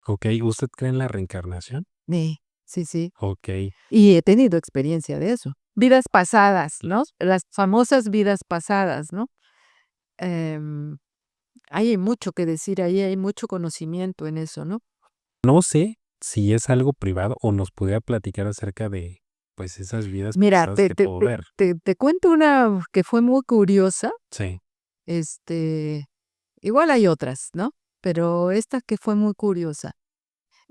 Okey, ¿usted cree en la reencarnación? Sí, sí. Okey. Y he tenido experiencia de eso. Vidas pasadas, ¿no? Las famosas vidas pasadas, ¿no? Em, hay mucho que decir ahí, hay mucho conocimiento en eso, ¿no? No sé si es algo privado o nos pudiera platicar acerca de, pues, esas vidas Mira, pasadas que pudo ver. te cuento una que fue muy curiosa, Sí, este, igual hay otras, ¿no? Pero esta que fue muy curiosa.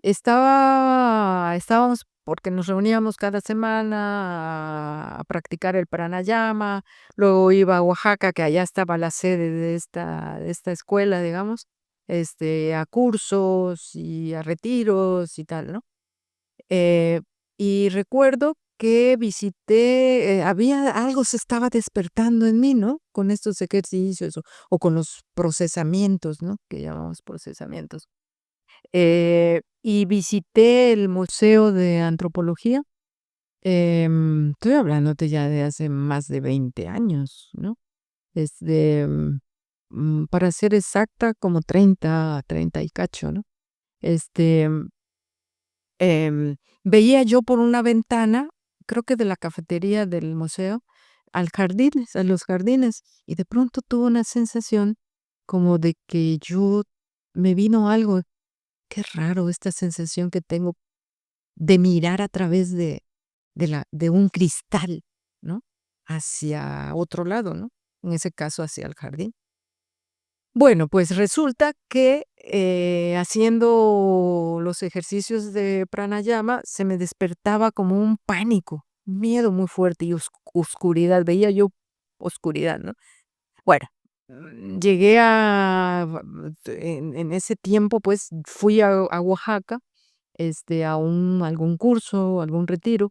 Estábamos porque nos reuníamos cada semana a practicar el pranayama, luego iba a Oaxaca, que allá estaba la sede de esta escuela, digamos, a cursos y a retiros y tal, ¿no? Eh, y recuerdo que visité, había algo se estaba despertando en mí, ¿no? Con estos ejercicios o con los procesamientos, ¿no? Que llamamos procesamientos. Y visité el Museo de Antropología, estoy hablándote ya de hace más de 20 años, ¿no? Este, para ser exacta, como 30 y cacho, ¿no? Este, veía yo por una ventana, creo que de la cafetería del museo, a los jardines, y de pronto tuve una sensación como de que yo me vino algo. Qué raro esta sensación que tengo de mirar a través de un cristal, ¿no? Hacia otro lado, ¿no? En ese caso, hacia el jardín. Bueno, pues resulta que, haciendo los ejercicios de pranayama, se me despertaba como un pánico, un miedo muy fuerte y oscuridad, veía yo oscuridad, ¿no? Bueno, llegué en ese tiempo, pues, fui a Oaxaca, a algún curso, algún retiro,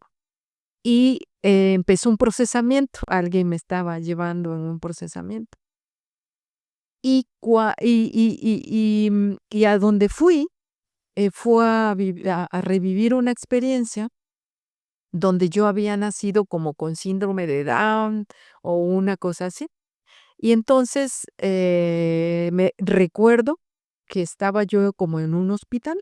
y, empezó un procesamiento, alguien me estaba llevando en un procesamiento. Y a donde fui, fue a revivir una experiencia donde yo había nacido como con síndrome de Down o una cosa así. Y entonces, me recuerdo que estaba yo como en un hospital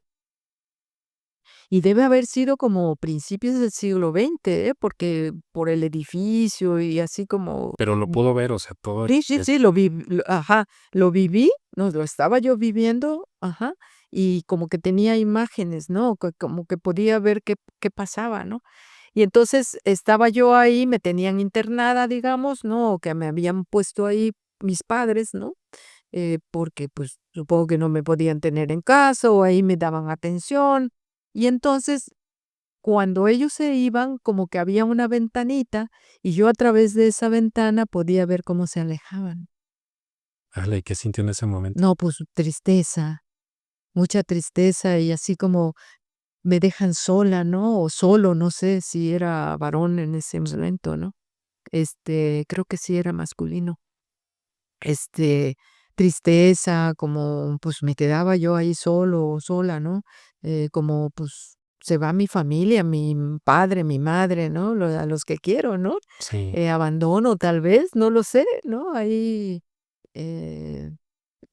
y debe haber sido como principios del siglo XX, porque por el edificio y así como pero lo pudo ver, o sea, todo sí, sí, es sí, ajá, lo viví, no, lo estaba yo viviendo, ajá, y como que tenía imágenes, ¿no? Como que podía ver qué pasaba, ¿no? Y entonces estaba yo ahí, me tenían internada, digamos, ¿no? O que me habían puesto ahí mis padres, ¿no? Porque, pues, supongo que no me podían tener en casa o ahí me daban atención. Y entonces, cuando ellos se iban, como que había una ventanita y yo a través de esa ventana podía ver cómo se alejaban. ala, ¿y qué sintió en ese momento? No, pues tristeza, mucha tristeza y así como me dejan sola, ¿no? O solo, no sé si era varón en ese momento, ¿no? Creo que sí era masculino. Este, tristeza, como pues me quedaba yo ahí solo o sola, ¿no? Como pues se va mi familia, mi padre, mi madre, ¿no? A los que quiero, ¿no? Sí, Abandono tal vez, no lo sé, ¿no? Ahí, eh,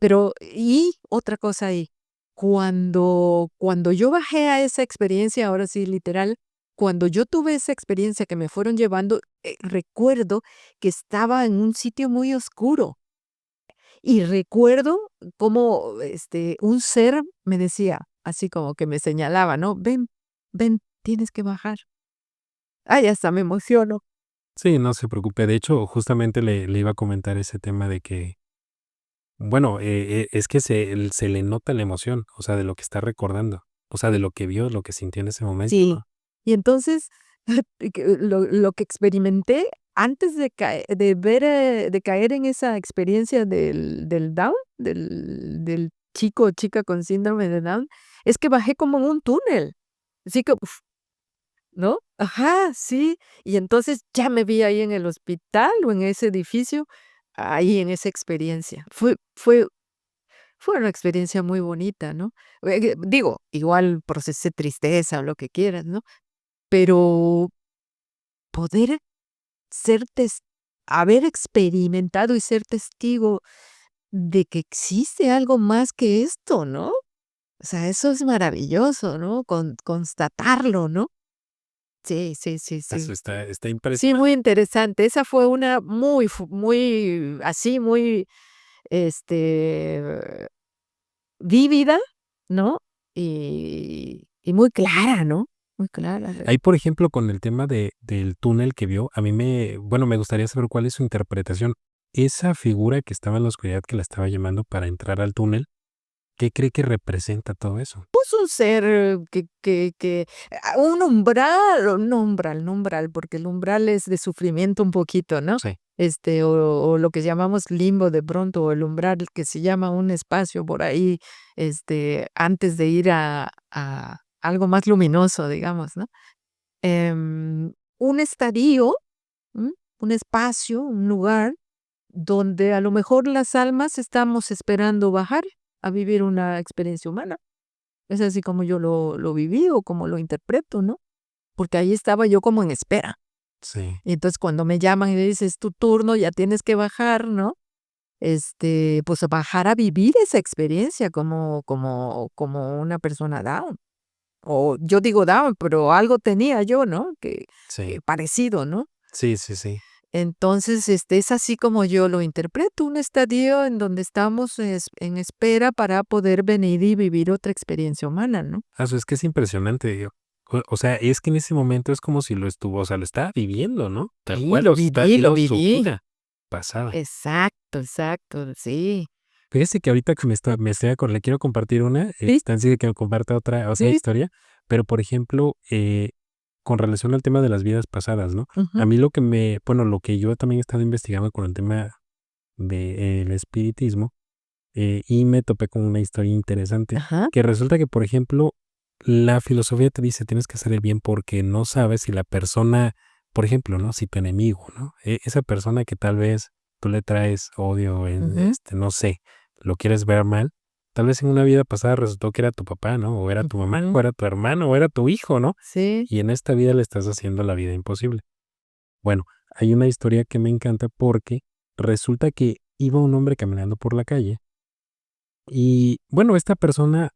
pero y otra cosa ahí, cuando yo bajé a esa experiencia, ahora sí, literal, cuando yo tuve esa experiencia que me fueron llevando, recuerdo que estaba en un sitio muy oscuro. Y recuerdo cómo, un ser me decía, así como que me señalaba, ¿no? Ven, ven, tienes que bajar. Ay, hasta me emociono. sí, no se preocupe. De hecho, justamente le iba a comentar ese tema de que, bueno, es que se le nota la emoción, o sea, de lo que está recordando, o sea, de lo que vio, lo que sintió en ese momento, Sí. ¿no? Y entonces, lo que experimenté antes de caer en esa experiencia del Down, del chico o chica con síndrome de Down, es que bajé como en un túnel. Así que ¿no? Ajá, sí. Y entonces ya me vi ahí en el hospital o en ese edificio, ahí en esa experiencia. Fue una experiencia muy bonita, ¿no? Digo, igual procesé tristeza o lo que quieras, ¿no? Pero poder ser haber experimentado y ser testigo de que existe algo más que esto, ¿no? O sea, eso es maravilloso, ¿no? Constatarlo, ¿no? Sí, sí, sí, Eso sí. está Sí, impresionante. muy interesante. Esa fue una muy, así, muy, este, vívida, ¿no? Y muy clara, ¿no? Muy clara. Ahí, por ejemplo, con el tema del túnel que vio, a mí bueno, me gustaría saber cuál es su interpretación. Esa figura que estaba en la oscuridad, que la estaba llamando para entrar al túnel, ¿qué cree que representa todo eso? Pues un ser que un umbral, o no umbral, no umbral, porque el umbral es de sufrimiento un poquito, ¿no? Sí, O lo que llamamos limbo de pronto, o el umbral que se llama un espacio por ahí, antes de ir a algo más luminoso, digamos, ¿no? Un estadio, ¿m? Un espacio, un lugar donde a lo mejor las almas estamos esperando bajar a vivir una experiencia humana. Es así como yo lo viví o como lo interpreto, ¿no? Porque ahí estaba yo como en espera. sí. Y entonces cuando me llaman y me dicen: "Es tu turno, ya tienes que bajar", ¿no? Pues bajar a vivir esa experiencia como una persona down. O yo digo down, pero algo tenía yo, ¿no? Que Sí, parecido, ¿no? sí, sí, sí. Entonces, es así como yo lo interpreto, un estadio en donde estamos en espera para poder venir y vivir otra experiencia humana, ¿no? Es que es impresionante, digo. O sea, es que en ese momento es como si lo estuvo, o sea, lo estaba viviendo, ¿no? Tal Sí, cual, o sea, estaba lo viendo su viví. vida pasada. Exacto, exacto, sí. Fíjese que ahorita que me estoy acordando, le quiero compartir una, Sí, antes de que me comparta otra sí, historia, pero, por ejemplo, con relación al tema de las vidas pasadas, ¿no? A ujú, mí bueno, lo que yo también he estado investigando con el tema del espiritismo, y me topé con una historia interesante, ajá, que resulta que, por ejemplo, la filosofía te dice: "Tienes que hacer el bien", porque no sabes si la persona, por ejemplo, ¿no? Si tu enemigo, ¿no? Esa persona que tal vez tú le traes odio, ujú, no sé, lo quieres ver mal, tal vez en una vida pasada resultó que era tu papá, ¿no? O era tu mamá, ujú, o era tu hermano, o era tu hijo, ¿no? sí, Y en esta vida le estás haciendo la vida imposible. Bueno, hay una historia que me encanta porque resulta que iba un hombre caminando por la calle y, bueno, esta persona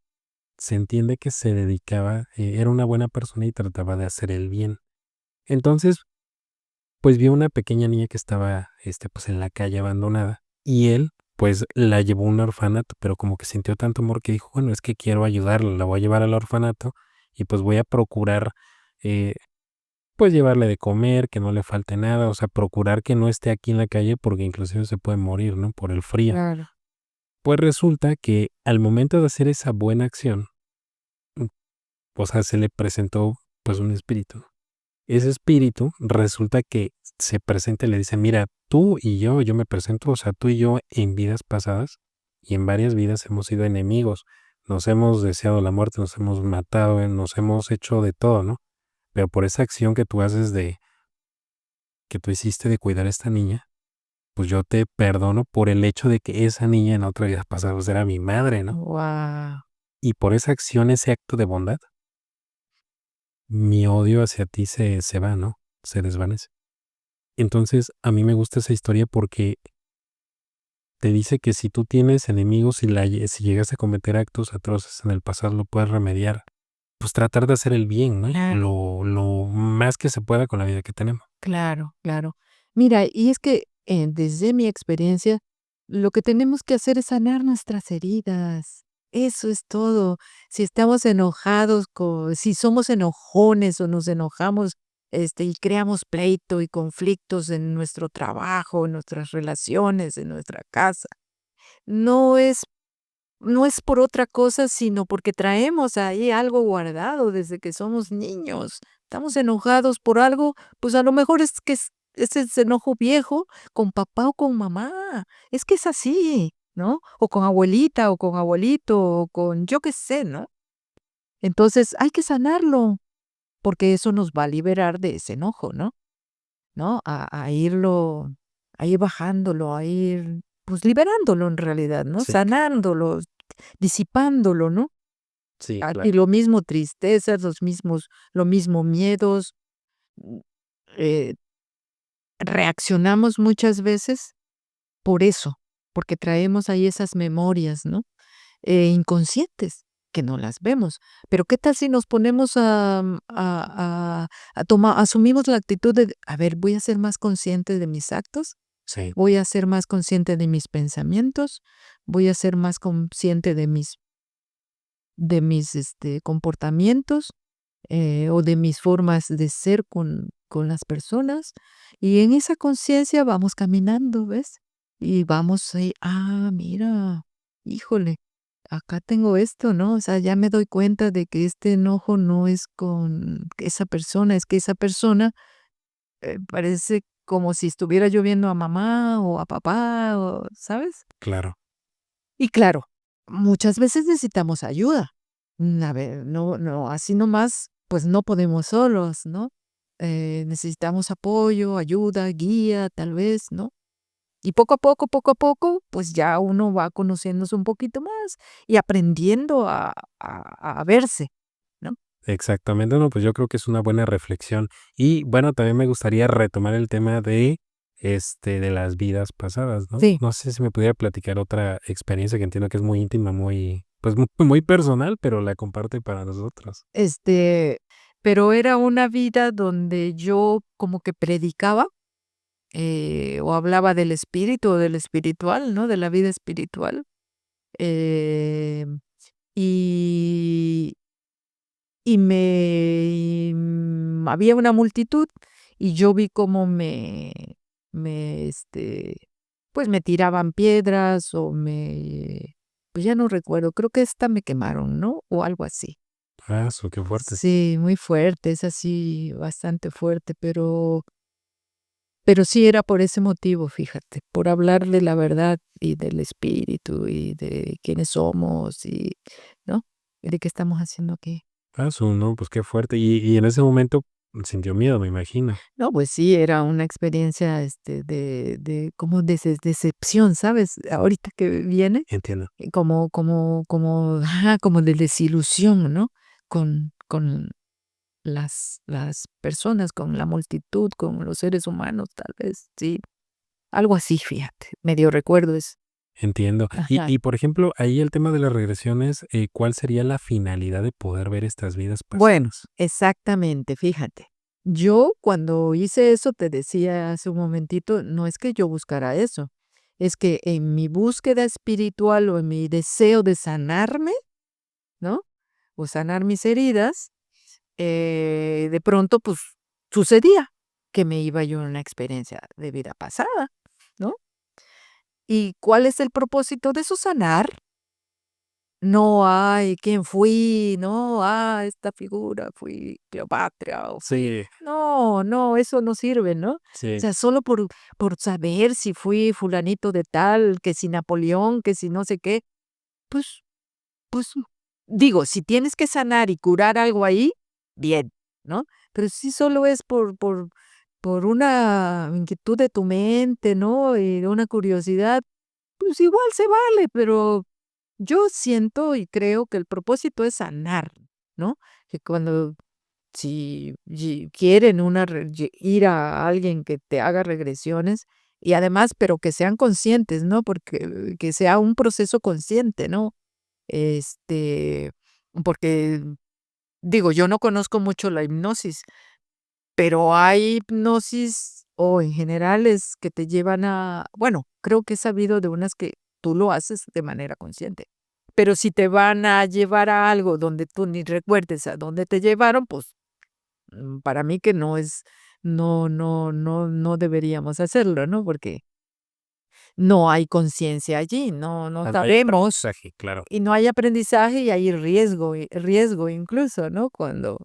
se entiende que se dedicaba, era una buena persona y trataba de hacer el bien. Entonces, pues vio una pequeña niña que estaba, pues en la calle abandonada y él, pues la llevó a un orfanato, pero como que sintió tanto amor que dijo, bueno, es que quiero ayudarla, la voy a llevar al orfanato y pues voy a procurar, eh, pues llevarle de comer, que no le falte nada, o sea, procurar que no esté aquí en la calle porque inclusive se puede morir, ¿no? Por el frío. claro. Pues resulta que al momento de hacer esa buena acción, mm, o sea, se le presentó pues un espíritu. Ese espíritu resulta que se presenta y le dice, mira, tú y yo me presento, o sea, tú y yo en vidas pasadas y en varias vidas hemos sido enemigos, nos hemos deseado la muerte, nos hemos matado, nos hemos hecho de todo, ¿no? Pero por esa acción que tú haces que tú hiciste de cuidar a esta niña, pues yo te perdono por el hecho de que esa niña en otra vida pasada pues, era mi madre, ¿no? Guau. Y por esa acción, ese acto de bondad, mi odio hacia ti se va, ¿no? Se desvanece. Entonces, a mí me gusta esa historia porque te dice que si tú tienes enemigos y si llegas a cometer actos atroces en el pasado, lo puedes remediar. Pues tratar de hacer el bien, ¿no? Claro, Lo más que se pueda con la vida que tenemos. claro, claro. Mira, y es que, desde mi experiencia, lo que tenemos que hacer es sanar nuestras heridas. Eso es todo. Si estamos enojados, si somos enojones o nos enojamos, y creamos pleito y conflictos en nuestro trabajo, en nuestras relaciones, en nuestra casa, no es no es por otra cosa, sino porque traemos ahí algo guardado desde que somos niños. Estamos enojados por algo, pues a lo mejor es ese enojo viejo con papá o con mamá. Es que es así, ¿no? O con abuelita o con abuelito o con yo qué sé, ¿no? Entonces hay que sanarlo, porque eso nos va a liberar de ese enojo, ¿no? ¿No? A ir bajándolo, a ir, pues liberándolo en realidad, ¿no? Sí, Sanándolo, disipándolo, ¿no? sí, Ah, claro. y lo mismo tristezas, lo mismo miedos, mm, eh, reaccionamos muchas veces por eso, porque traemos ahí esas memorias, ¿no? Inconscientes. que no las vemos. Pero, ¿qué tal si nos ponemos a tomar asumimos la actitud de, a ver, voy a ser más consciente de mis actos, Sí, voy a ser más consciente de mis pensamientos, voy a ser más consciente de mis comportamientos, o de mis formas de ser con las personas. Y en esa conciencia vamos caminando, ¿ves? Y vamos ahí, mira, híjole, acá tengo esto, ¿no? O sea, ya me doy cuenta de que este enojo no es con esa persona, es que esa persona parece como si estuviera yo viendo a mamá o a papá, o, ¿sabes? claro, Y claro, muchas veces necesitamos ayuda. A ver, no, así nomás, pues no podemos solos, ¿no? Necesitamos apoyo, ayuda, guía, tal vez, ¿no? Y poco a poco, pues ya uno va conociéndose un poquito más y aprendiendo a verse, ¿no? exactamente. No, pues yo creo que es una buena reflexión. Y bueno, también me gustaría retomar el tema de las vidas pasadas, ¿no? Sí, No sé si me pudiera platicar otra experiencia que entiendo que es muy íntima, muy, pues muy personal, pero la comparte para nosotros. este, pero era una vida donde yo como que predicaba o hablaba del espíritu o del espiritual, ¿no? De la vida espiritual. em, y, había una multitud y yo vi cómo pues me tiraban piedras pues ya no recuerdo, creo que esta me quemaron, ¿no? O algo así. Ah, su qué fuerte. Sí, muy fuerte, es así, bastante fuerte, pero sí era por ese motivo, fíjate, por hablar de la verdad y del espíritu y de quiénes somos ¿no? Y de qué estamos haciendo aquí. Ah, su no, pues qué fuerte. Y en ese momento sintió miedo, me imagino. No, pues sí, era una experiencia, de como decepción, ¿sabes? Ahorita que viene, Entiendo. como de desilusión, ¿no? Con las personas, con la multitud, con los seres humanos, tal vez, sí. Algo así, fíjate, medio recuerdo es. Entiendo. Ajá. Y, por ejemplo, ahí el tema de las regresiones, ¿cuál sería la finalidad de poder ver estas vidas Bueno, pasadas? exactamente, fíjate. Yo cuando hice eso, te decía hace un momentito, no es que yo buscara eso, es que en mi búsqueda espiritual o en mi deseo de sanarme, ¿no? O sanar mis heridas, de pronto, pues sucedía que me iba yo en una experiencia de vida pasada, ¿no? ¿Y cuál es el propósito de eso? Sanar. No hay quién fui, no, esta figura fui Cleopatra o fui Sí, no, no, eso no sirve, ¿no? O sí, sea, solo por saber si fui fulanito de tal, que si Napoleón, que si no sé qué, pues pues, digo, si tienes que sanar y curar algo ahí, bien, ¿no? Pero si solo es por una inquietud de tu mente, ¿no? Y de una curiosidad, pues igual se vale, pero yo siento y creo que el propósito es sanar, ¿no? Que cuando si quieren ir a alguien que te haga regresiones y además, pero que sean conscientes, ¿no? Porque que sea un proceso consciente, ¿no? Este, porque digo, yo no conozco mucho la hipnosis, pero hay hipnosis o en general es que te llevan bueno, creo que he sabido de unas que tú lo haces de manera consciente. Pero si te van a llevar a algo donde tú ni recuerdes a dónde te llevaron, pues para mí que no deberíamos hacerlo, ¿no? Porque no hay conciencia allí, no hay sabemos aprendizaje, claro. y no hay aprendizaje y hay riesgo incluso, ¿no? Cuando,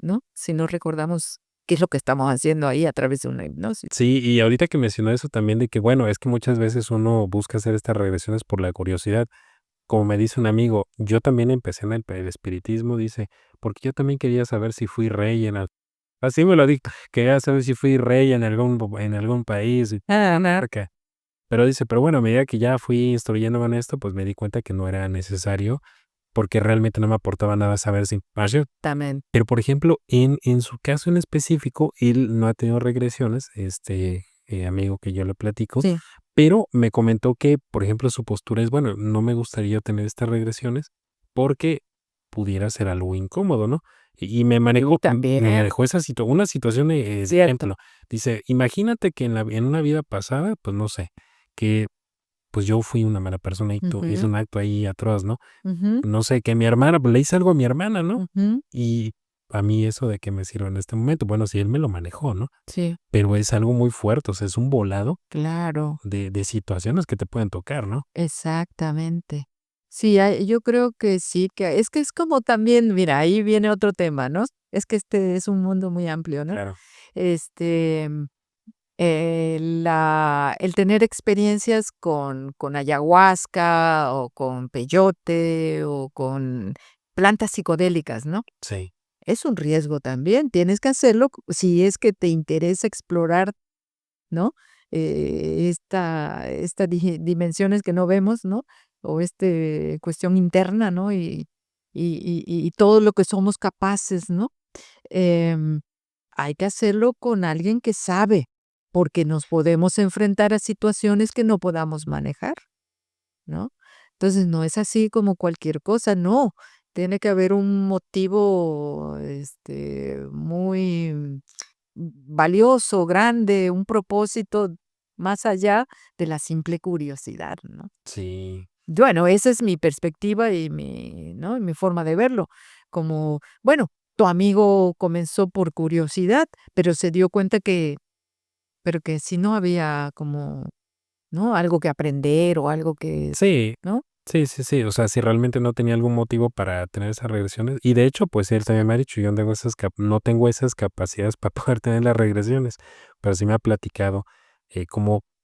¿no? Si no recordamos qué es lo que estamos haciendo ahí a través de una hipnosis. Sí, y ahorita que mencionó eso también de que, bueno, es que muchas veces uno busca hacer estas regresiones por la curiosidad. Como me dice un amigo, yo también empecé en el espiritismo, dice, porque yo también quería saber si fui rey así me lo dijo, quería saber si fui rey en algún país, y monarca. Pero dice, pero bueno, a medida que ya fui instruyéndome en esto, pues me di cuenta que no era necesario, porque realmente no me aportaba nada saber esa información. Exactamente. Pero, por ejemplo, en su caso en específico, él no ha tenido regresiones, amigo que yo le platico, Sí. pero me comentó que, por ejemplo, su postura es, bueno, no me gustaría tener estas regresiones porque pudiera ser algo incómodo, ¿no? Y me manejó También, una situación, de cierto. ejemplo. Dice: "Imagínate que en una vida pasada, pues, no sé, que, pues, yo fui una mala persona y hice Ujú, un acto ahí atroz, ¿no? ujú, No sé, que mi hermana, pues, le hice algo a mi hermana, ¿no? ujú. Y a mí eso de qué me sirve en este momento". Bueno, sí, él me lo manejó, ¿no? Sí, Pero es algo muy fuerte, o sea, es un volado claro, de situaciones que te pueden tocar, ¿no? exactamente. Sí, yo creo que sí, que es como también, mira, ahí viene otro tema, ¿no? Es que este es un mundo muy amplio, ¿no? Claro. Este, el tener experiencias con ayahuasca o con peyote o con plantas psicodélicas, ¿no? Sí, Es un riesgo también, tienes que hacerlo si es que te interesa explorar, ¿no? Esta dimensiones que no vemos, ¿no? O cuestión interna, ¿no? Y todo lo que somos capaces, ¿no? Em, Hay que hacerlo con alguien que sabe, porque nos podemos enfrentar a situaciones que no podamos manejar, ¿no? Entonces, no es así como cualquier cosa, no. Tiene que haber un motivo, muy valioso, grande, un propósito más allá de la simple curiosidad, ¿no? sí, Bueno, esa es mi perspectiva y mi, ¿no? Y mi forma de verlo. Como, bueno, tu amigo comenzó por curiosidad, pero se dio cuenta que si no había como, ¿no? Algo que aprender o algo que, sí, ¿no? sí, sí, sí, o sea, si realmente no tenía algún motivo para tener esas regresiones, y de hecho, pues, él también me ha dicho: "Yo no tengo esas capacidades para poder tener las regresiones", pero sí me ha platicado,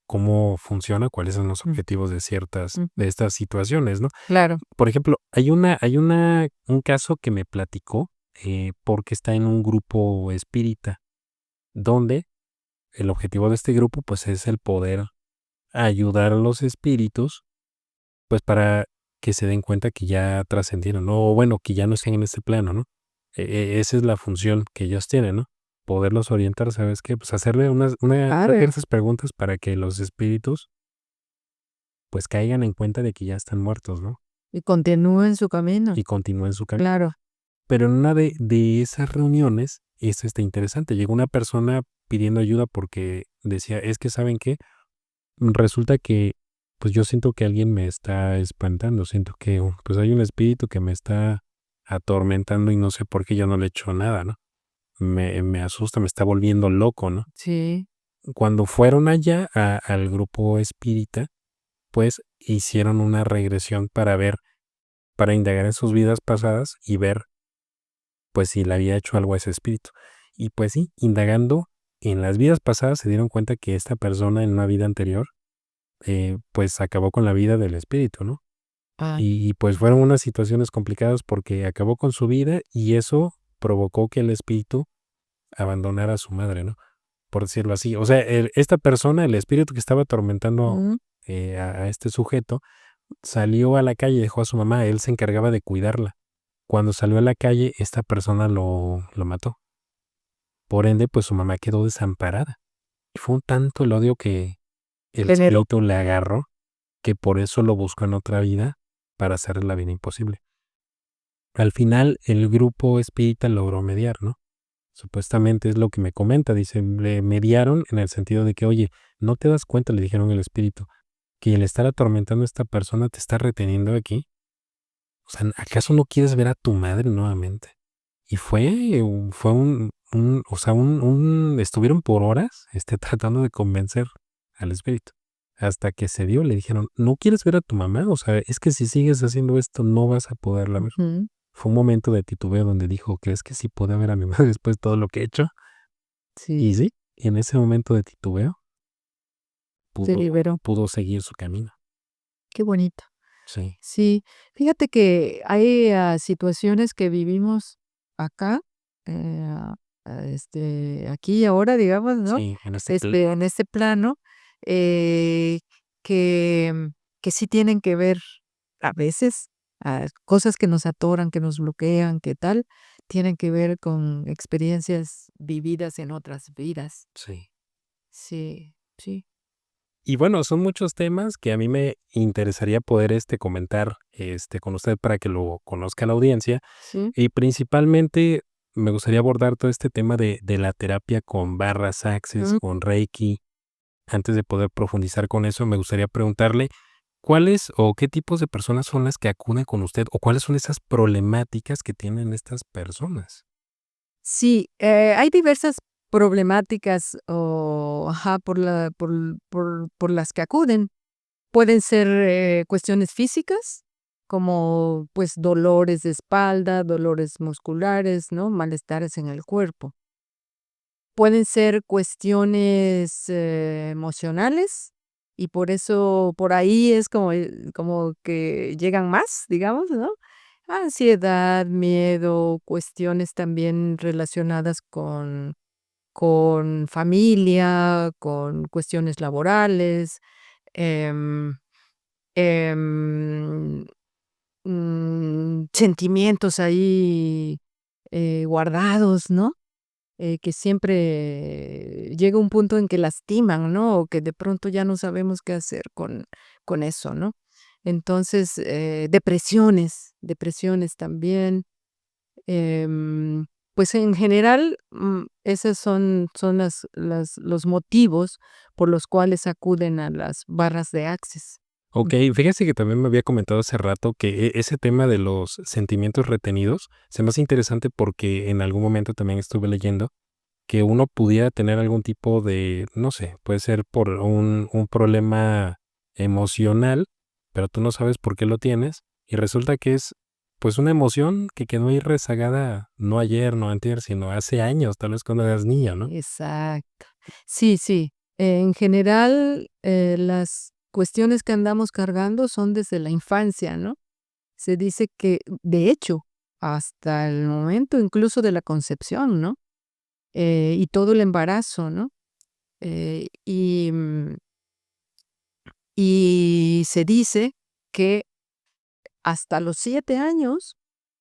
cómo funciona, cuáles son los Mm, objetivos de ciertas ujú. de estas situaciones, ¿no? Claro. Por ejemplo, hay un caso que me platicó, porque está en un grupo espírita, donde el objetivo de este grupo, pues, es el poder ayudar a los espíritus, pues, para que se den cuenta que ya trascendieron, ¿no? O bueno, que ya no están en este plano, ¿no? Esa es la función que ellos tienen, ¿no? Poderlos orientar, ¿sabes qué? Pues, hacerle Padre. esas preguntas para que los espíritus, pues, caigan en cuenta de que ya están muertos, ¿no? Y continúe en su camino. Y continúen su camino. Claro. Pero en una de esas reuniones, esto está interesante, llegó una persona pidiendo ayuda porque decía: "Es que, ¿saben qué? Resulta que, pues, yo siento que alguien me está espantando, siento que, pues, hay un espíritu que me está atormentando y no sé por qué yo no le he hecho nada, ¿no? Me asusta, me está volviendo loco", ¿no? Sí. Cuando fueron allá al grupo espírita, pues, hicieron una regresión para indagar en sus vidas pasadas y ver, pues, si le había hecho algo a ese espíritu. Y, pues sí, indagando en las vidas pasadas se dieron cuenta que esta persona en una vida anterior, pues, acabó con la vida del espíritu, ¿no? Ah, Y, pues, fueron unas situaciones complicadas porque acabó con su vida y eso provocó que el espíritu abandonara a su madre, ¿no? Por decirlo así. O sea, esta persona, el espíritu que estaba atormentando, mm, a este sujeto, salió a la calle y dejó a su mamá, él se encargaba de cuidarla. Cuando salió a la calle, esta persona lo mató. Por ende, pues, su mamá quedó desamparada. Y fue un tanto el odio que el generó. espíritu le agarró, que por eso lo buscó en otra vida, para hacerle la vida imposible. Al final, el grupo espírita logró mediar, ¿no? Supuestamente es lo que me comenta, dice, le mediaron en el sentido de que, oye, ¿no te das cuenta? Le dijeron el espíritu, que el estar atormentando a esta persona te está reteniendo aquí. O sea, ¿acaso no quieres ver a tu madre nuevamente? Y fue o sea, estuvieron por horas, tratando de convencer al espíritu. Hasta que se dio, le dijeron, ¿no quieres ver a tu mamá? O sea, es que si sigues haciendo esto, no vas a poderla ver. Ujú. Fue un momento de titubeo donde dijo, ¿crees que sí puedo ver a mi madre después de todo lo que he hecho? Sí, Y sí, en ese momento de titubeo se pudo, liberó. pudo seguir su camino. Qué bonito. Sí, Sí, fíjate que hay, situaciones que vivimos acá, eh, aquí y ahora, digamos, ¿no? sí, en este plan. En este plano, eh, que que sí tienen que ver, a veces, cosas que nos atoran, que nos bloquean, que tal, tienen que ver con experiencias vividas en otras vidas. Sí. Sí, sí. Y bueno, son muchos temas que a mí me interesaría poder, comentar, con usted para que lo conozca la audiencia. Sí. Y principalmente me gustaría abordar todo este tema de la terapia con barras, access, Mm. con Reiki. Antes de poder profundizar con eso, me gustaría preguntarle, ¿cuáles o qué tipos de personas son las que acuden con usted o cuáles son esas problemáticas que tienen estas personas? Sí, hay diversas problemáticas o ajá, por las que acuden. Pueden ser, cuestiones físicas, como, pues, dolores de espalda, dolores musculares, ¿no? Malestares en el cuerpo. Pueden ser cuestiones, emocionales, y por eso, por ahí es como que llegan más, digamos, ¿no? Ansiedad, miedo, cuestiones también relacionadas con familia, con cuestiones laborales, em, em, sentimientos ahí, guardados, ¿no? Que siempre llega un punto en que lastiman, ¿no? O que de pronto ya no sabemos qué hacer con eso, ¿no? Entonces, depresiones también. em, pues en general, esos son los motivos por los cuales acuden a las barras de Access. Mm. Okey, fíjese que también me había comentado hace rato que ese tema de los sentimientos retenidos se me hace interesante porque en algún momento también estuve leyendo que uno pudiera tener algún tipo de, no sé, puede ser por un problema emocional, pero tú no sabes por qué lo tienes, y resulta que es, pues, una emoción que quedó ahí rezagada, no ayer, no antier, sino hace años, tal vez cuando eras niña, ¿no? Exacto. Sí, sí. En general, las cuestiones que andamos cargando son desde la infancia, ¿no? Se dice que, de hecho, hasta el momento incluso de la concepción, ¿no? Y todo el embarazo, ¿no? Y se dice que hasta los 7 años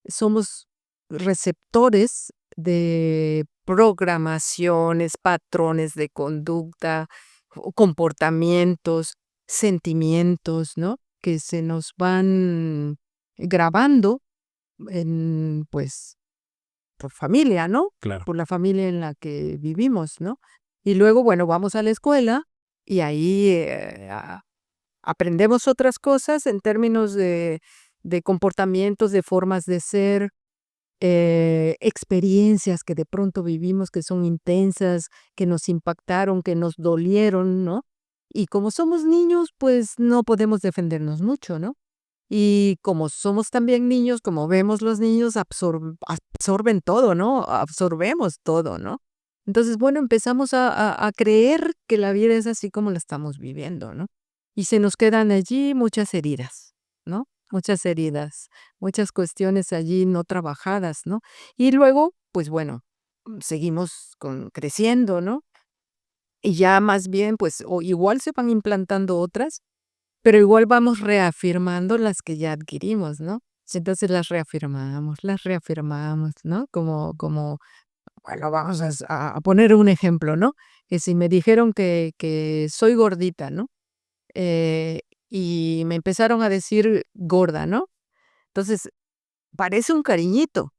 somos receptores de programaciones, patrones de conducta, o comportamientos, sentimientos, ¿no? Que se nos van grabando en, pues, por familia, ¿no? Claro. Por la familia en la que vivimos, ¿no? Y luego, bueno, vamos a la escuela y ahí, aprendemos otras cosas en términos de comportamientos, de formas de ser, experiencias que de pronto vivimos que son intensas, que nos impactaron, que nos dolieron, ¿no? Y como somos niños, pues no podemos defendernos mucho, ¿no? Y como somos también niños, como vemos los niños absorben todo, ¿no? Absorbemos todo, ¿no? Entonces, bueno, empezamos a creer que la vida es así como la estamos viviendo, ¿no? Y se nos quedan allí muchas heridas, ¿no? Muchas heridas, muchas cuestiones allí no trabajadas, ¿no? Y luego, pues bueno, seguimos creciendo, ¿no? Y ya más bien, pues, o igual se van implantando otras, pero igual vamos reafirmando las que ya adquirimos, ¿no? Entonces las reafirmamos, ¿no? Como, bueno, vamos a poner un ejemplo, ¿no? Que si me dijeron que soy gordita, ¿no? Eh, y me empezaron a decir gorda, ¿no? Entonces, parece un cariñito,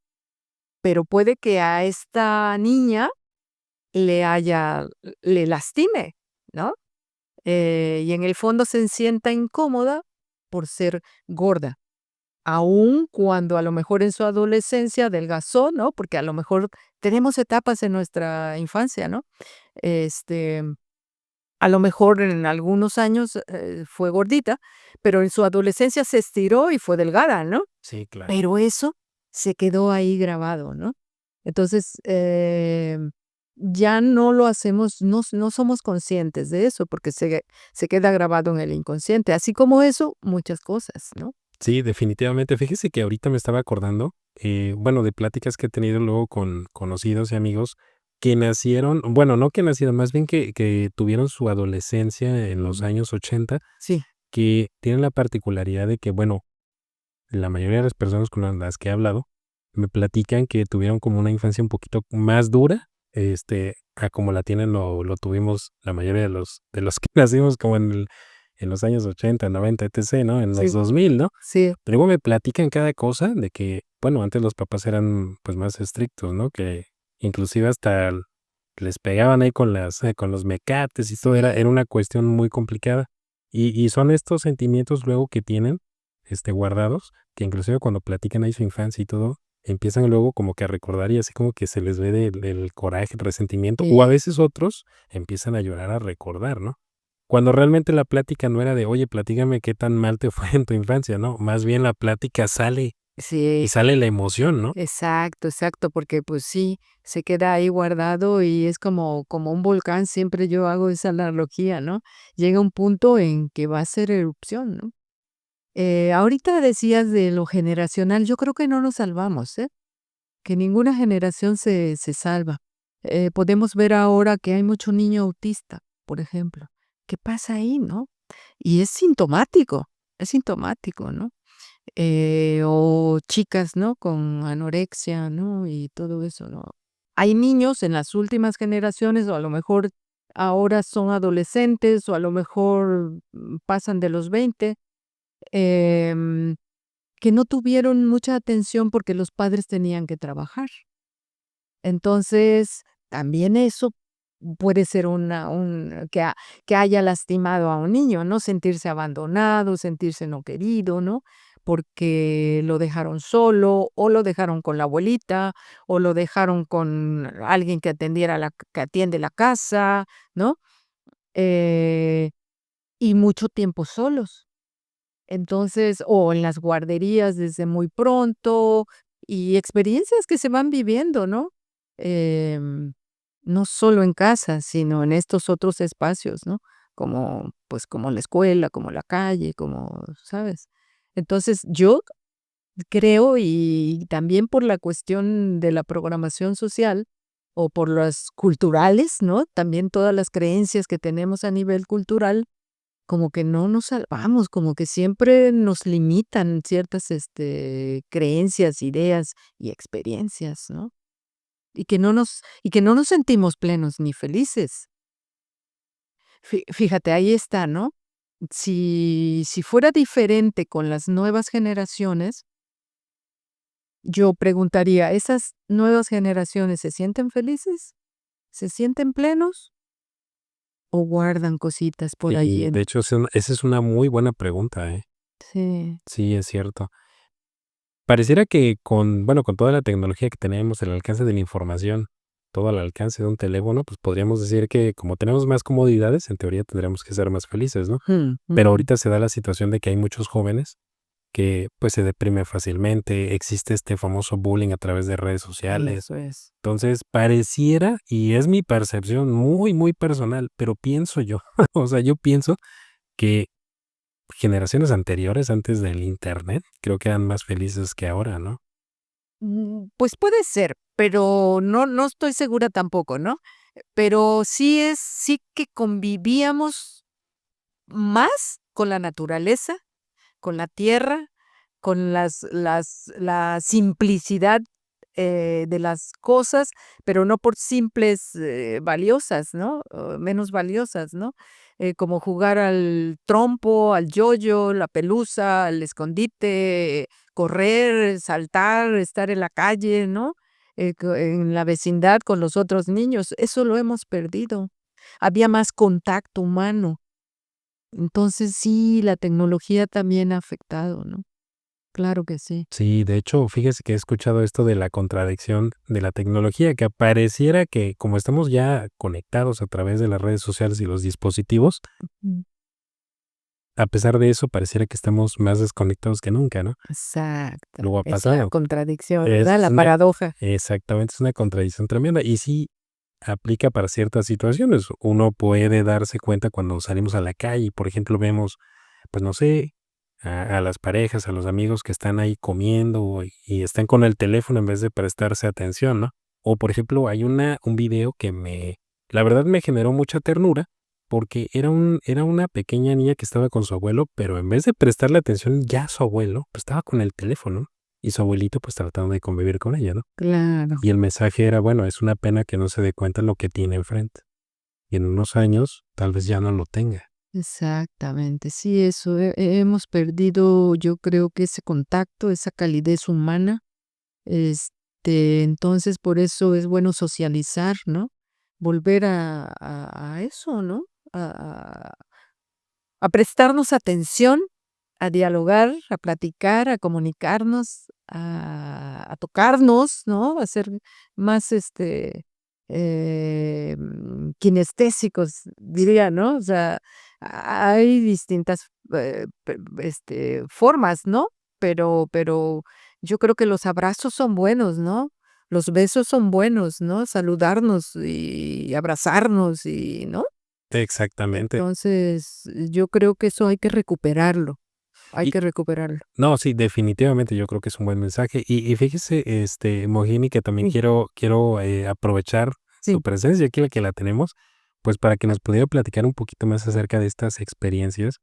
pero puede que a esta niña le lastime, ¿no? Y en el fondo se sienta incómoda por ser gorda. Aun cuando a lo mejor en su adolescencia adelgazó, ¿no? Porque a lo mejor tenemos etapas en nuestra infancia, ¿no? Este, a lo mejor en algunos años, fue gordita, pero en su adolescencia se estiró y fue delgada, ¿no? Sí, claro. Pero eso se quedó ahí grabado, ¿no? Entonces, ya no lo hacemos, no somos conscientes de eso, porque se queda grabado en el inconsciente, así como eso, muchas cosas, ¿no? Sí, definitivamente. Fíjese que ahorita me estaba acordando, bueno, de pláticas que he tenido luego con conocidos y amigos que nacieron, bueno, no que nacieron, más bien que tuvieron su adolescencia en los Ujú. años 80, Sí. que tienen la particularidad de que, bueno, la mayoría de las personas con las que he hablado me platican que tuvieron como una infancia un poquito más dura, a como la tienen lo tuvimos la mayoría de los que nacimos como en los años 80, 90, etc., ¿no? En los Sí, 2000, ¿no? sí, Luego me platican cada cosa de que, bueno, antes los papás eran, pues, más estrictos, ¿no? Que inclusive hasta les pegaban ahí con los mecates y todo, era una cuestión muy complicada. Y son estos sentimientos luego que tienen, guardados, que inclusive cuando platican ahí su infancia y todo, empiezan luego como que a recordar y así como que se les ve del coraje, el resentimiento, o a sí, veces otros empiezan a llorar a recordar, ¿no? Cuando realmente la plática no era de: "Oye, platícame qué tan mal te fue en tu infancia", ¿no? Más bien la plática sale sí. y sale la emoción, ¿no? Exacto, exacto, porque, pues sí, se queda ahí guardado y es como un volcán, siempre yo hago esa analogía, ¿no? Llega un punto en que va a hacer erupción, ¿no? Ahorita decías de lo generacional, yo creo que no nos salvamos, ¿eh? Que ninguna generación se salva. Podemos ver ahora que hay mucho niño autista, por ejemplo. ¿Qué pasa ahí, no? Y es sintomático, ¿no? O chicas, ¿no? Con anorexia, ¿no? Y todo eso, ¿no? Hay niños en las últimas generaciones, o a lo mejor ahora son adolescentes, o a lo mejor pasan de los 20, em, que no tuvieron mucha atención porque los padres tenían que trabajar. Entonces, también eso puede ser que haya lastimado a un niño, ¿no? Sentirse abandonado, sentirse no querido, ¿no? Porque lo dejaron solo, o lo dejaron con la abuelita, o lo dejaron con alguien que atiende la casa, ¿no? Eh, y mucho tiempo solos. Entonces, o en las guarderías desde muy pronto, y experiencias que se van viviendo, ¿no? Em, no solo en casa, sino en estos otros espacios, ¿no? Como, pues, como la escuela, como la calle, como, ¿sabes? Entonces, yo creo, y también por la cuestión de la programación social, o por las culturales, ¿no? También todas las creencias que tenemos a nivel cultural, como que no nos salvamos, como que siempre nos limitan ciertas, creencias, ideas y experiencias, ¿no? Y que no nos sentimos plenos ni felices. Fíjate, ahí está, ¿no? Si fuera diferente con las nuevas generaciones, yo preguntaría, ¿esas nuevas generaciones se sienten felices? ¿Se sienten plenos o guardan cositas por ahí Y en? de hecho, esa es una muy buena pregunta, ¿eh? Sí. Sí, es cierto. Pareciera que bueno, con toda la tecnología que tenemos, el alcance de la información, todo al alcance de un teléfono, pues podríamos decir que como tenemos más comodidades, en teoría tendríamos que ser más felices, ¿no? Mm, Pero ujú. ahorita se da la situación de que hay muchos jóvenes que pues se deprimen fácilmente, existe este famoso bullying a través de redes sociales. Eso es. Entonces, pareciera, y es mi percepción muy, muy personal, pero pienso yo, o sea, yo pienso que generaciones anteriores, antes del Internet, creo que eran más felices que ahora, ¿no? Pues puede ser, pero no estoy segura tampoco, ¿no? Pero sí que convivíamos más con la naturaleza, con la tierra, con la simplicidad, de las cosas, pero no por simples, valiosas, ¿no? O menos valiosas, ¿no? Como jugar al trompo, al yoyo, la pelusa, al escondite, correr, saltar, estar en la calle, ¿no? En la vecindad con los otros niños, eso lo hemos perdido. Había más contacto humano. Entonces sí, la tecnología también ha afectado, ¿no? Claro que sí. Sí, de hecho, fíjese que he escuchado esto de la contradicción de la tecnología, que pareciera que como estamos ya conectados a través de las redes sociales y los dispositivos, Mm. a pesar de eso, pareciera que estamos más desconectados que nunca, ¿no? Exacto, Luego ha es la pasado. contradicción, ¿verdad? Es La una paradoja. exactamente, es una contradicción tremenda y sí aplica para ciertas situaciones. Uno puede darse cuenta cuando salimos a la calle, por ejemplo, vemos, pues no sé, a las parejas, a los amigos que están ahí comiendo y están con el teléfono en vez de prestarse atención, ¿no? O por ejemplo, hay un video que la verdad me generó mucha ternura porque era una pequeña niña que estaba con su abuelo, pero en vez de prestarle atención ya a su abuelo, pues estaba con el teléfono. y su abuelito, pues, tratando de convivir con ella, ¿no? claro, Y el mensaje era, bueno, es una pena que no se dé cuenta lo que tiene enfrente, y en unos años tal vez ya no lo tenga. exactamente. Sí, eso, hemos perdido, yo creo que ese contacto, esa calidez humana. Entonces, por eso es bueno socializar, ¿no? Volver a eso, ¿no? A a prestarnos atención, a dialogar, a platicar, a comunicarnos, a tocarnos, ¿no? A ser más, kinestésicos, diría, ¿no? O sea, hay distintas, formas, ¿no? Pero yo creo que los abrazos son buenos, ¿no? Los besos son buenos, ¿no? Saludarnos y abrazarnos y, ¿no? Exactamente. Entonces, yo creo que eso hay que recuperarlo, hay Y que recuperarlo. no, sí, definitivamente yo creo que es un buen mensaje. Y fíjese, Mohini, que también Sí, quiero, aprovechar su sí, presencia aquí, la que la tenemos, pues, para que nos pudiera platicar un poquito más acerca de estas experiencias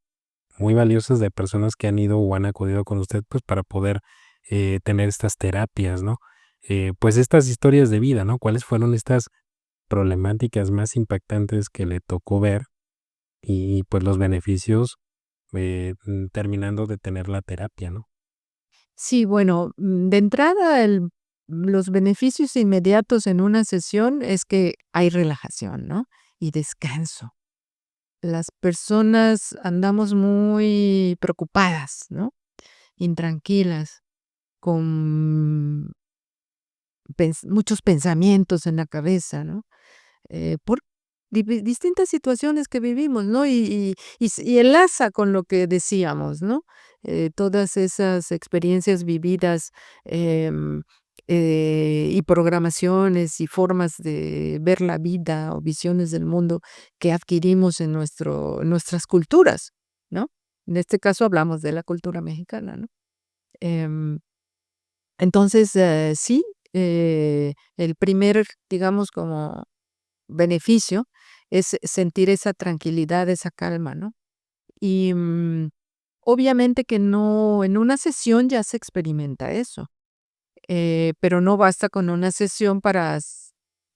muy valiosas de personas que han ido o han acudido con usted, pues, para poder, tener estas terapias, ¿no? Pues, estas historias de vida, ¿no? ¿Cuáles fueron estas problemáticas más impactantes que le tocó ver? Y, pues, los beneficios, terminando de tener la terapia, ¿no? sí, bueno, de entrada, los beneficios inmediatos en una sesión es que hay relajación, ¿no? Y descanso. Las personas andamos muy preocupadas, ¿no? Intranquilas, con muchos pensamientos en la cabeza, ¿no? Por distintas situaciones que vivimos, ¿no? Y enlaza con lo que decíamos, ¿no? Todas esas experiencias vividas, em, y programaciones y formas de ver la vida o visiones del mundo que adquirimos en nuestras culturas, ¿no? En este caso hablamos de la cultura mexicana, ¿no? Em, entonces, sí, el primer, digamos, como beneficio es sentir esa tranquilidad, esa calma, ¿no? Y, obviamente que no en una sesión ya se experimenta eso, pero no basta con una sesión para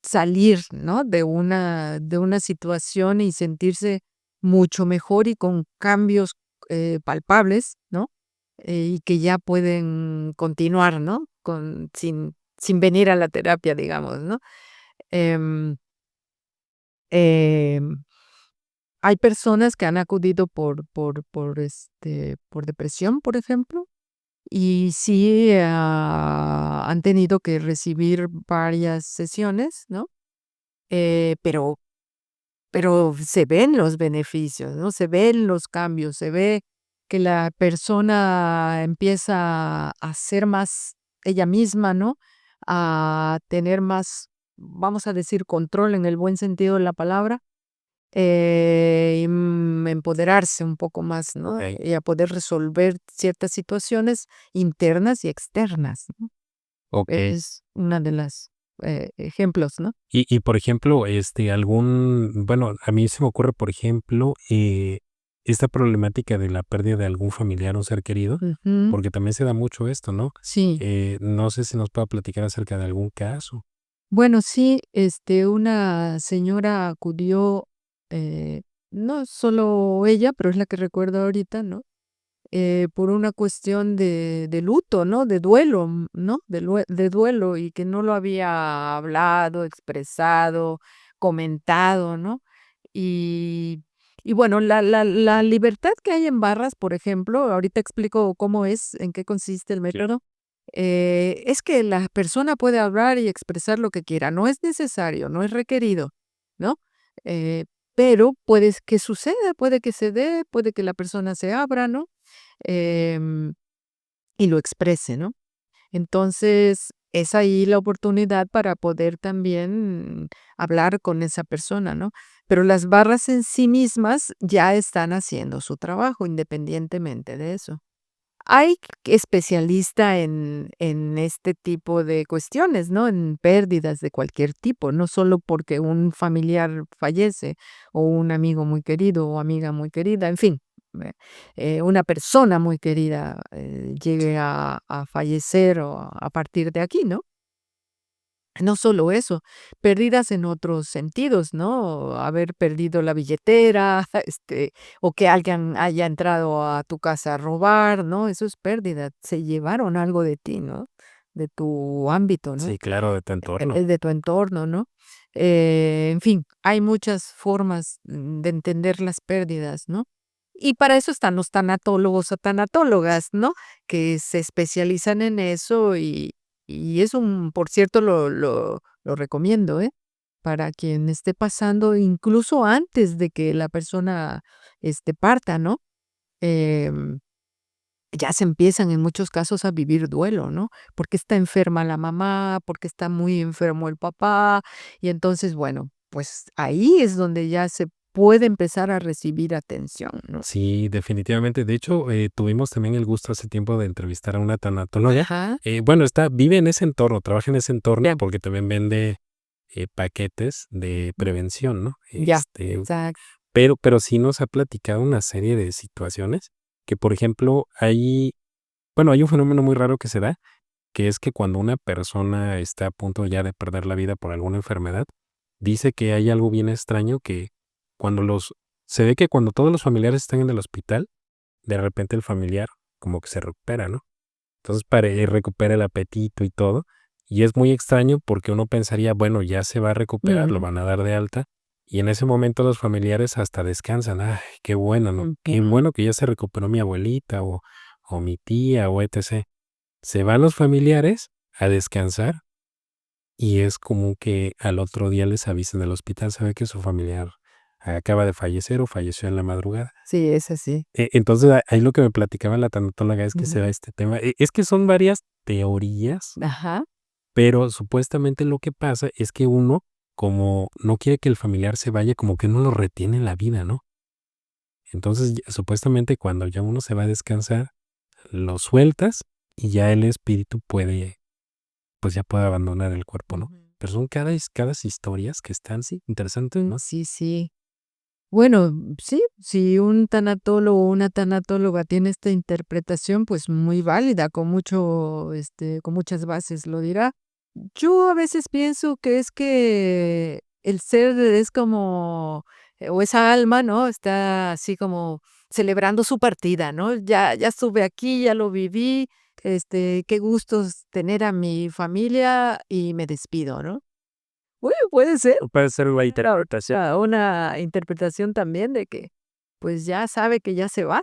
salir, ¿no? De una situación y sentirse mucho mejor y con cambios, palpables, ¿no? Y que ya pueden continuar, ¿no? Sin venir a la terapia, digamos, ¿no? Em, em Hay personas que han acudido por depresión, por ejemplo, y sí, han tenido que recibir varias sesiones, ¿no? Pero se ven los beneficios, ¿no? Se ven los cambios, se ve que la persona empieza a ser más ella misma, ¿no? A tener más, vamos a decir, control en el buen sentido de la palabra. Empoderarse un poco más, ¿no? Okey. Y a poder resolver ciertas situaciones internas y externas, ¿no? Okey. Es una de las, ejemplos, ¿no? Y, por ejemplo, bueno, a mí se me ocurre, por ejemplo, esta problemática de la pérdida de algún familiar o ser querido, Ujú. porque también se da mucho esto, ¿no? Sí. No sé si nos pueda platicar acerca de algún caso. Bueno, sí, una señora acudió, eh, no solo ella, pero es la que recuerdo ahorita, ¿no? Por una cuestión de luto, ¿no? De duelo, ¿no? De duelo y que no lo había hablado, expresado, comentado, ¿no? Y y bueno, la libertad que hay en barras, por ejemplo, ahorita explico cómo es, en qué consiste el Claro. método, es que la persona puede hablar y expresar lo que quiera, no es necesario, no es requerido, ¿no? Eh, pero puede que suceda, puede que se dé, puede que la persona se abra, ¿no? em, y lo exprese, ¿no? Entonces, es ahí la oportunidad para poder también hablar con esa persona, ¿no? Pero las barras en sí mismas ya están haciendo su trabajo independientemente de eso. Hay especialista en este tipo de cuestiones, ¿no? En pérdidas de cualquier tipo, no solo porque un familiar fallece o un amigo muy querido o amiga muy querida, en fin. una persona muy querida llegue a fallecer o a partir de aquí, ¿no? No solo eso, pérdidas en otros sentidos, ¿no? Haber perdido la billetera, o que alguien haya entrado a tu casa a robar, ¿no? Eso es pérdida. Se llevaron algo de ti, ¿no? De tu ámbito, ¿no? Sí, claro, de tu entorno. De tu entorno, ¿no? En fin, hay muchas formas de entender las pérdidas, ¿no? Y para eso están los tanatólogos o tanatólogas, ¿no? Que se especializan en eso y es por cierto, lo recomiendo, ¿eh? Para quien esté pasando, incluso antes de que la persona parta, ¿no? Em, ya se empiezan en muchos casos a vivir duelo, ¿no? Porque está enferma la mamá, porque está muy enfermo el papá, y entonces, bueno, pues ahí es donde ya se puede empezar a recibir atención, ¿no? Sí, definitivamente. De hecho, tuvimos también el gusto hace tiempo de entrevistar a una tanatóloga. Ajá, Bueno, vive en ese entorno, trabaja en ese entorno ya, porque también vende paquetes de prevención, ¿no? ya, exacto. Pero sí nos ha platicado una serie de situaciones que, por ejemplo, hay un fenómeno muy raro que se da, que es que cuando una persona está a punto ya de perder la vida por alguna enfermedad, dice que hay algo bien extraño que se ve que cuando todos los familiares están en el hospital, de repente el familiar como que se recupera, ¿no? Entonces recupera el apetito y todo. Y es muy extraño porque uno pensaría, bueno, ya se va a recuperar, lo Ujú, van a dar de alta. Y en ese momento los familiares hasta descansan. Ay, qué bueno, ¿no? ujú. Qué bueno que ya se recuperó mi abuelita o mi tía o etc. Se van los familiares a descansar y es como que al otro día les avisan del hospital, sabe que su familiar acaba de fallecer o falleció en la madrugada. Sí, es así. Entonces, ahí lo que me platicaba la tanatóloga es que se da Ujú. este tema. Es que son varias teorías, Ajá. pero supuestamente lo que pasa es que uno, como no quiere que el familiar se vaya, como que uno lo retiene en la vida, ¿no? Entonces, supuestamente cuando ya uno se va a descansar, lo sueltas y ya el espíritu pues ya puede abandonar el cuerpo, ¿no? Ujú. Pero son cada historias que están, sí, interesantes, ¿no? Sí, sí. Bueno, sí, si un tanatólogo o una tanatóloga tiene esta interpretación, pues muy válida, con muchas bases lo dirá. Yo a veces pienso que es que el ser es como, o esa alma, ¿no? Está así como celebrando su partida, ¿no? Ya estuve aquí, ya lo viví, qué gustos tener a mi familia y me despido, ¿no? Bueno, puede ser. Puede ser la Claro, interpretación. una interpretación también de que, pues, ya sabe que ya se va,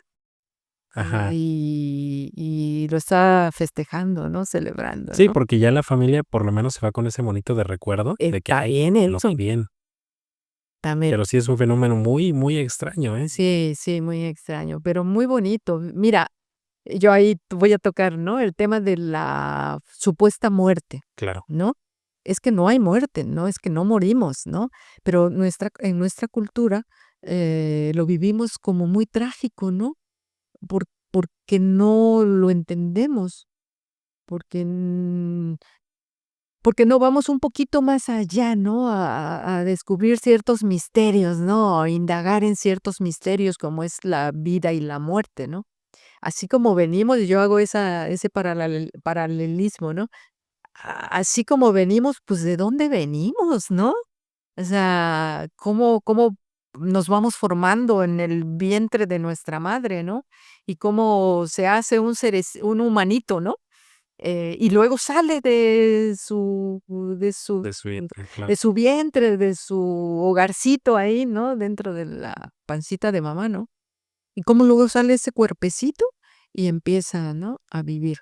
Ajá. y lo está festejando, ¿no? Celebrando, Sí, ¿no? porque ya la familia por lo menos se va con ese monito de recuerdo de que, Está ay, bien lo vi eso, bien. también. Pero sí es un fenómeno muy, muy extraño, ¿eh? Sí, sí, muy extraño, pero muy bonito. Mira, yo ahí voy a tocar, ¿no? El tema de la supuesta muerte, Claro. ¿no? Es que no hay muerte, no es que no morimos, ¿no? Pero en nuestra cultura lo vivimos como muy trágico, ¿no? Porque no lo entendemos, porque, porque no vamos un poquito más allá, ¿no? A descubrir ciertos misterios, ¿no? A indagar en ciertos misterios como es la vida y la muerte, ¿no? Así como venimos, y yo hago ese paralelismo, ¿no? Así como venimos, pues, ¿de dónde venimos, no? O sea, cómo nos vamos formando en el vientre de nuestra madre, ¿no? Y cómo se hace un humanito, ¿no? Y luego sale De su vientre, claro. de su vientre, de su hogarcito ahí, ¿no? Dentro de la pancita de mamá, ¿no? Y cómo luego sale ese cuerpecito y empieza, ¿no? A vivir.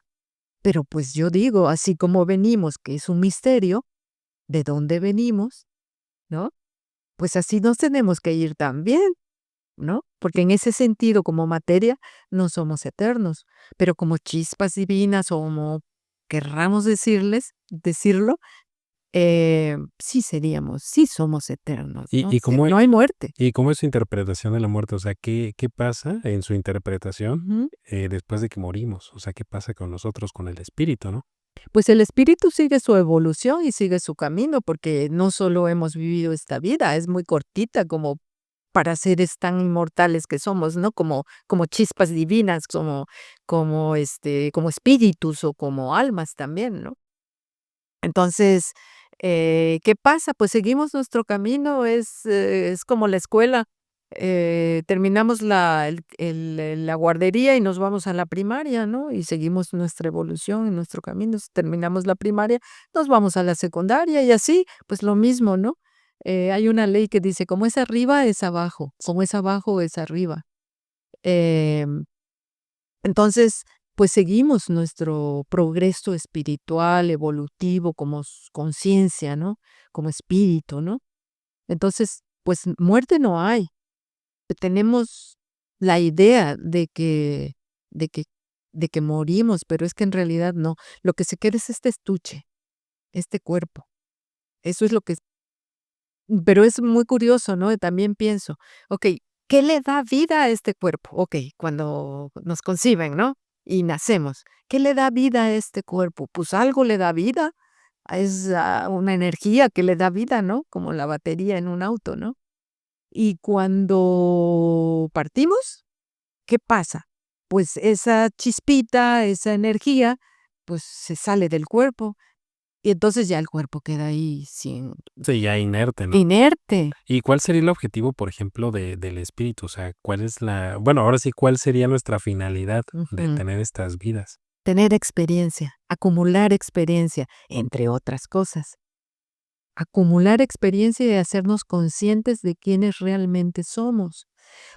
Pero, pues, yo digo, así como venimos, que es un misterio, ¿de dónde venimos, no? Pues así nos tenemos que ir también, ¿no? Porque en ese sentido, como materia, no somos eternos, pero como chispas divinas o como querramos decirlo, sí somos eternos, ¿Y ¿no? y cómo No hay muerte. y cómo es su interpretación de la muerte? O sea, ¿qué pasa en su interpretación, Ujú. después de que morimos? O sea, ¿qué pasa con nosotros, con el espíritu, no? Pues el espíritu sigue su evolución y sigue su camino, porque no solo hemos vivido esta vida, es muy cortita como para seres tan inmortales que somos, ¿no? Como chispas divinas, como espíritus o como almas también, ¿no? Entonces, ¿qué pasa? Pues seguimos nuestro camino, es como la escuela, terminamos la guardería y nos vamos a la primaria, ¿no? Y seguimos nuestra evolución en nuestro camino, terminamos la primaria, nos vamos a la secundaria y así, pues lo mismo, ¿no? Hay una ley que dice, como es arriba, es abajo, como es abajo, es arriba. Em, entonces, pues seguimos nuestro progreso espiritual, evolutivo, como conciencia, ¿no? Como espíritu, ¿no? Entonces, pues muerte no hay. Tenemos la idea de que, de que morimos, pero es que en realidad no. Lo que se queda es este estuche, este cuerpo. Eso es lo que pero es muy curioso, ¿no? También pienso, okey, ¿qué le da vida a este cuerpo? Okey, cuando nos conciben, ¿no? Y nacemos, ¿qué le da vida a este cuerpo? Pues algo le da vida, es, una energía que le da vida, ¿no? Como la batería en un auto, ¿no? Y cuando partimos, ¿qué pasa? Pues esa chispita, esa energía, pues se sale del cuerpo, y entonces ya el cuerpo queda ahí sin Sí, ya inerte, ¿no? inerte. ¿Y cuál sería el objetivo, por ejemplo, del espíritu? O sea, ¿cuál es bueno, ahora sí, cuál sería nuestra finalidad de Ujú. tener estas vidas? Tener experiencia, acumular experiencia, entre otras cosas. Acumular experiencia y hacernos conscientes de quiénes realmente somos.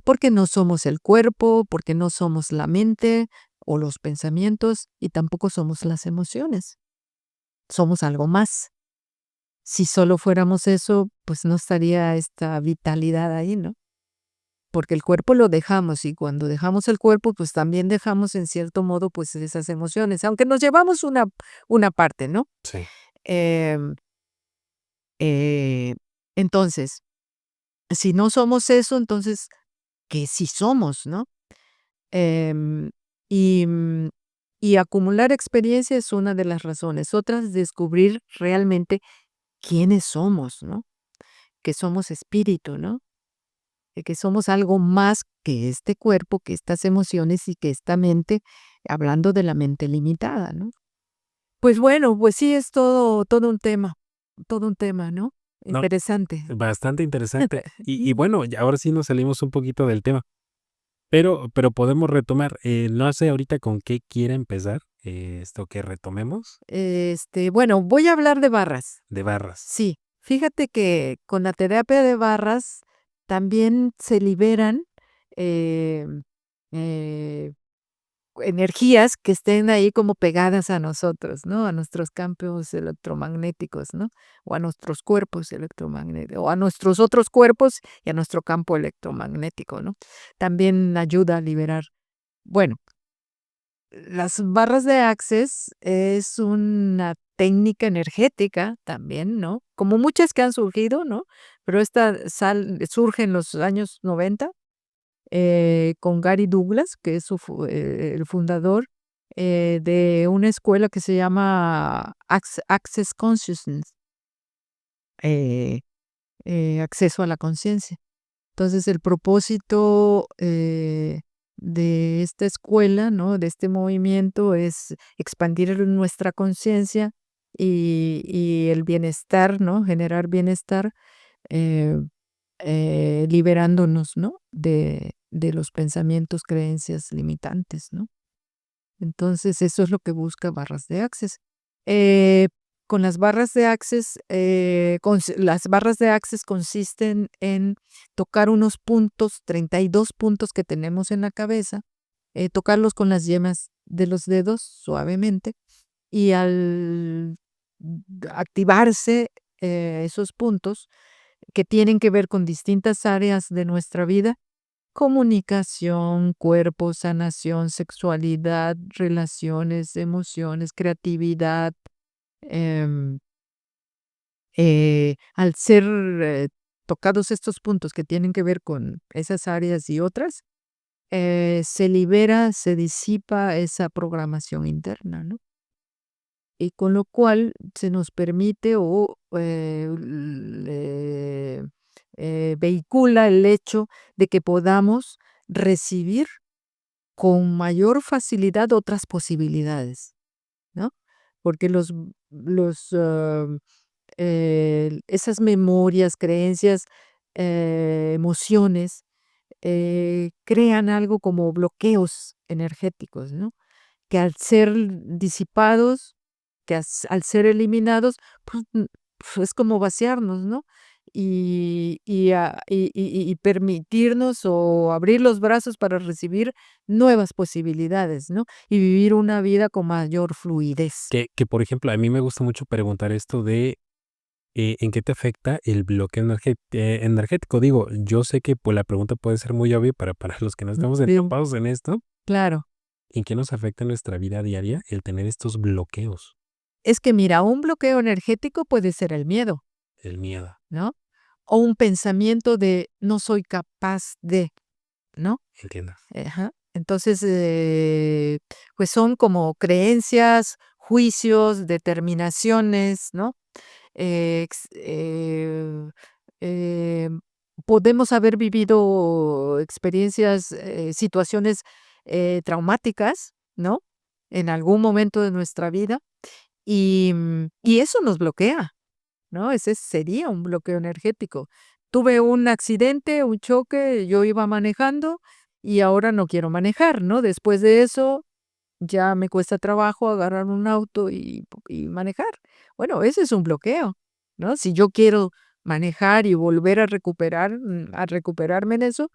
Porque no somos el cuerpo, porque no somos la mente o los pensamientos y tampoco somos las emociones. Somos algo más. Si solo fuéramos eso, pues no estaría esta vitalidad ahí, ¿no? Porque el cuerpo lo dejamos y cuando dejamos el cuerpo, pues también dejamos en cierto modo, pues esas emociones, aunque nos llevamos una parte, ¿no? Sí. Em, eh, entonces, si no somos eso, entonces, ¿qué sí somos, no? Em, y, y acumular experiencia es una de las razones. Otras, descubrir realmente quiénes somos, ¿no? Que somos espíritu, ¿no? Que somos algo más que este cuerpo, que estas emociones y que esta mente, hablando de la mente limitada, ¿no? Pues bueno, pues sí es todo un tema, ¿no? No, Interesante. bastante interesante. Y bueno, ya ahora sí nos salimos un poquito del tema, pero podemos retomar. No sé ahorita con qué quiera empezar, esto que retomemos Bueno, voy a hablar de barras. de barras. Sí, fíjate que con la terapia de barras también se liberan em, eh, energías que estén ahí como pegadas a nosotros, ¿no? A nuestros campos electromagnéticos, ¿no? O a nuestros cuerpos electromagnéticos, o a nuestros otros cuerpos y a nuestro campo electromagnético, ¿no? También ayuda a liberar. Bueno, las barras de Access es una técnica energética también, ¿no? Como muchas que han surgido, ¿no? Pero esta surge en los años 90 con Gary Douglas, que es el fundador de una escuela que se llama Access Consciousness, eh, acceso a la conciencia. Entonces, el propósito de esta escuela, ¿no? De este movimiento es expandir nuestra conciencia y el bienestar, ¿no? Generar bienestar. eh, Liberándonos, ¿no? De los pensamientos, creencias limitantes, ¿no? Entonces, eso es lo que busca Barras de Access. Eh, con las barras de Access, las barras de Access consisten en tocar unos puntos, 32 puntos que tenemos en la cabeza, tocarlos con las yemas de los dedos suavemente y al activarse esos puntos, que tienen que ver con distintas áreas de nuestra vida, comunicación, cuerpo, sanación, sexualidad, relaciones, emociones, creatividad. em, Al ser tocados estos puntos que tienen que ver con esas áreas y otras, se libera, se disipa esa programación interna, ¿no? Y con lo cual se nos permite o vehicula el hecho de que podamos recibir con mayor facilidad otras posibilidades, ¿no? Porque esas memorias, creencias, emociones, crean algo como bloqueos energéticos, ¿no? Que al ser disipados, que al ser eliminados, pues, es como vaciarnos, ¿no? Y permitirnos o abrir los brazos para recibir nuevas posibilidades, ¿no? Y vivir una vida con mayor fluidez. Que, por ejemplo, a mí me gusta mucho preguntar esto de ¿en qué te afecta el bloqueo energético? Digo, yo sé que pues, la pregunta puede ser muy obvia para los que no estamos Sí, empapados en esto. claro. ¿En qué nos afecta en nuestra vida diaria el tener estos bloqueos? Es que mira, un bloqueo energético puede ser el miedo, El miedo, ¿no? O un pensamiento de no soy capaz de, ¿no? entiendo. Ajá. Entonces, pues son como creencias, juicios, determinaciones, ¿no? Em, podemos haber vivido experiencias, situaciones traumáticas, ¿no? En algún momento de nuestra vida y eso nos bloquea, ¿no? Ese sería un bloqueo energético. Tuve un accidente, un choque, yo iba manejando y ahora no quiero manejar, ¿no? Después de eso ya me cuesta trabajo agarrar un auto y manejar. Bueno, ese es un bloqueo, ¿no? Si yo quiero manejar y volver a recuperar, a recuperarme en eso,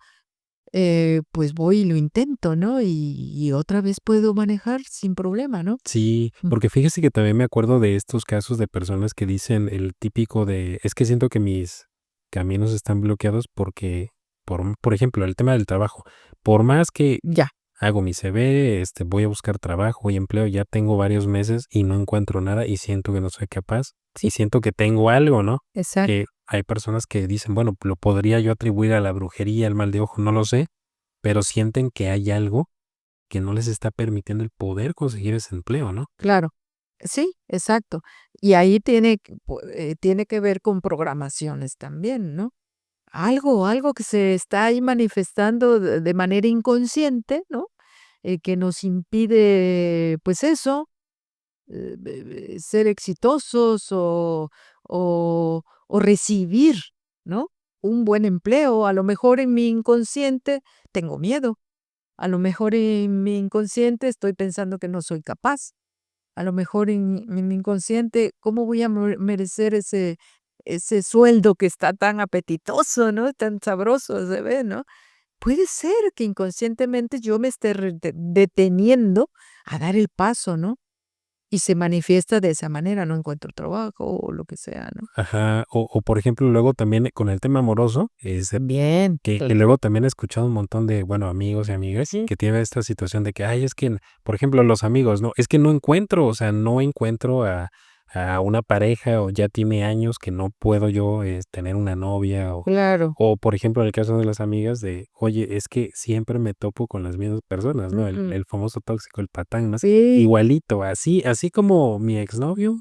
pues voy y lo intento, ¿no? Y otra vez puedo manejar sin problema, ¿no? Sí, Mm. porque fíjese que también me acuerdo de estos casos de personas que dicen el típico de, es que siento que mis caminos están bloqueados porque, por ejemplo, el tema del trabajo, por más que Ya, hago mi CV, voy a buscar trabajo y empleo, ya tengo varios meses y no encuentro nada y siento que no soy capaz sí, y siento que tengo algo, ¿no? Que exacto. hay personas que dicen, bueno, lo podría yo atribuir a la brujería, al mal de ojo, no lo sé, pero sienten que hay algo que no les está permitiendo el poder conseguir ese empleo, ¿no? Claro. Sí, exacto. Y ahí tiene que ver con programaciones también, ¿no? Algo que se está ahí manifestando de manera inconsciente, ¿no? Que nos impide, pues eso, ser exitosos o recibir, ¿no? Un buen empleo. A lo mejor en mi inconsciente tengo miedo. A lo mejor en mi inconsciente estoy pensando que no soy capaz. A lo mejor en mi inconsciente, ¿cómo voy a merecer ese sueldo que está tan apetitoso, ¿no? Tan sabroso se ve, ¿no? Puede ser que inconscientemente yo me esté deteniendo a dar el paso, ¿no? Y se manifiesta de esa manera, no encuentro trabajo o lo que sea, ¿no? Ajá, o por ejemplo, luego también con el tema amoroso, Bien, que luego también he escuchado un montón de, bueno, amigos y amigas sí, que tienen esta situación de que, ay, es que, por ejemplo, los amigos, ¿no? Es que no encuentro, o sea, no encuentro a una pareja o ya tiene años que no puedo yo tener una novia claro. o, por ejemplo, en el caso de las amigas de, oye, es que siempre me topo con las mismas personas, ¿no? Ujú. El famoso tóxico, el patán, ¿no? Sí, Igualito, así como mi exnovio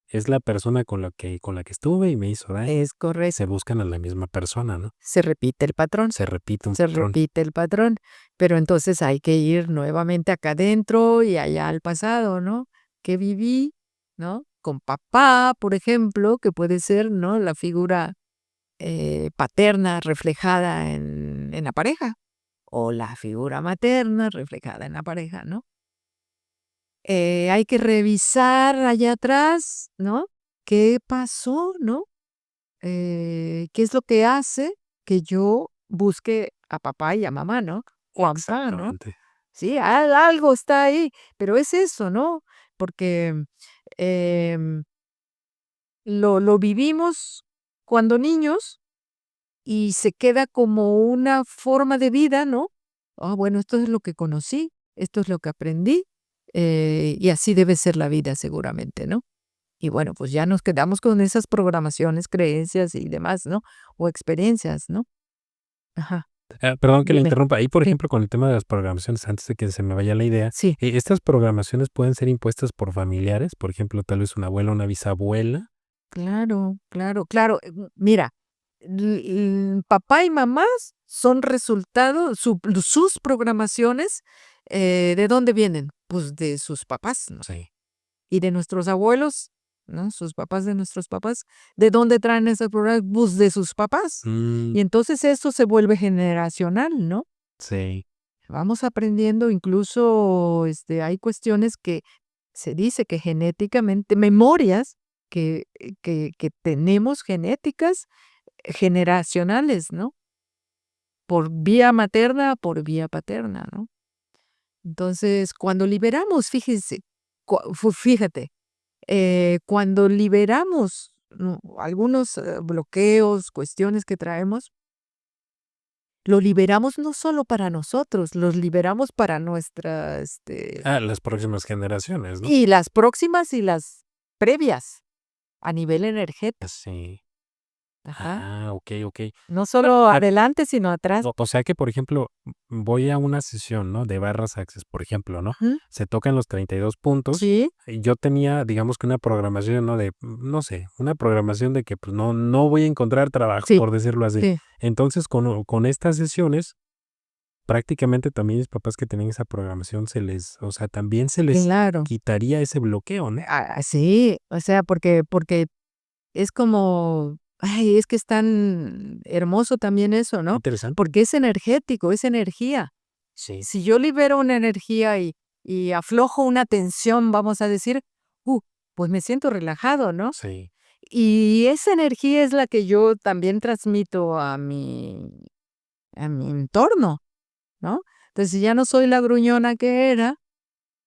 es la persona con la que estuve y me hizo daño, es se correcto. buscan a la misma persona, ¿no? Se repite el patrón. Se repite un Se patrón. repite el patrón, pero entonces hay que ir nuevamente acá adentro y allá al pasado, ¿no? ¿Qué viví, no? Con papá, por ejemplo, que puede ser, ¿no? La figura paterna reflejada en la pareja o la figura materna reflejada en la pareja, ¿no? Hay que revisar allá atrás, ¿no? ¿Qué pasó, no? ¿Qué es lo que hace que yo busque a papá y a mamá, no? O a papá, ¿no? Exactamente. Sí, algo está ahí, pero es eso, ¿no? Porque, em, lo vivimos cuando niños y se queda como una forma de vida, ¿no? Ah, bueno, esto es lo que conocí, esto es lo que aprendí, y así debe ser la vida seguramente, ¿no? Y bueno, pues ya nos quedamos con esas programaciones, creencias y demás, ¿no? O experiencias, ¿no? Ajá, Perdón que le dime. interrumpa. Ahí, por Sí, ejemplo, con el tema de las programaciones, antes de que se me vaya la idea, sí, ¿estas programaciones pueden ser impuestas por familiares? Por ejemplo, tal vez una abuela, una bisabuela. claro, claro, claro. Mira, papá y mamá son resultado, sus programaciones, ¿de dónde vienen? Pues de sus papás, ¿no? Sí. Y de nuestros abuelos, ¿no? Sus papás de nuestros papás, ¿de dónde traen esas programas? Pues de sus papás. Mm, Y entonces eso se vuelve generacional, ¿no? sí. Vamos aprendiendo, incluso hay cuestiones que se dice que genéticamente, memorias que tenemos genéticas generacionales, ¿no? Por vía materna, por vía paterna, ¿no? Entonces, cuando liberamos, fíjate, cuando liberamos, ¿no?, algunos bloqueos, cuestiones que traemos, lo liberamos no solo para nosotros, los liberamos para nuestra, Las próximas generaciones, ¿no? y las próximas y las previas, a nivel energético. Sí. Ajá. Okey, okey. No Bueno, solo adelante, sino atrás. o sea que, por ejemplo, voy a una sesión, ¿no?, de barras access, por ejemplo, ¿no? Ujú. Se tocan los 32 puntos, Sí, y yo tenía, digamos que una programación, ¿no?, de, no sé, una programación de que, pues, no voy a encontrar trabajo, sí, por decirlo así. sí, Entonces, con estas sesiones, prácticamente también mis papás que tenían esa programación o sea, también se les claro. quitaría ese bloqueo, ¿no? Sí, o sea, porque es como, ay, es que es tan hermoso también eso, ¿no? Interesante. Porque es energético, es energía. Sí, Si yo libero una energía y aflojo una tensión, vamos a decir, uh, pues me siento relajado, ¿no? sí. Y esa energía es la que yo también transmito a mi entorno, ¿no? Entonces, si ya no soy la gruñona que era,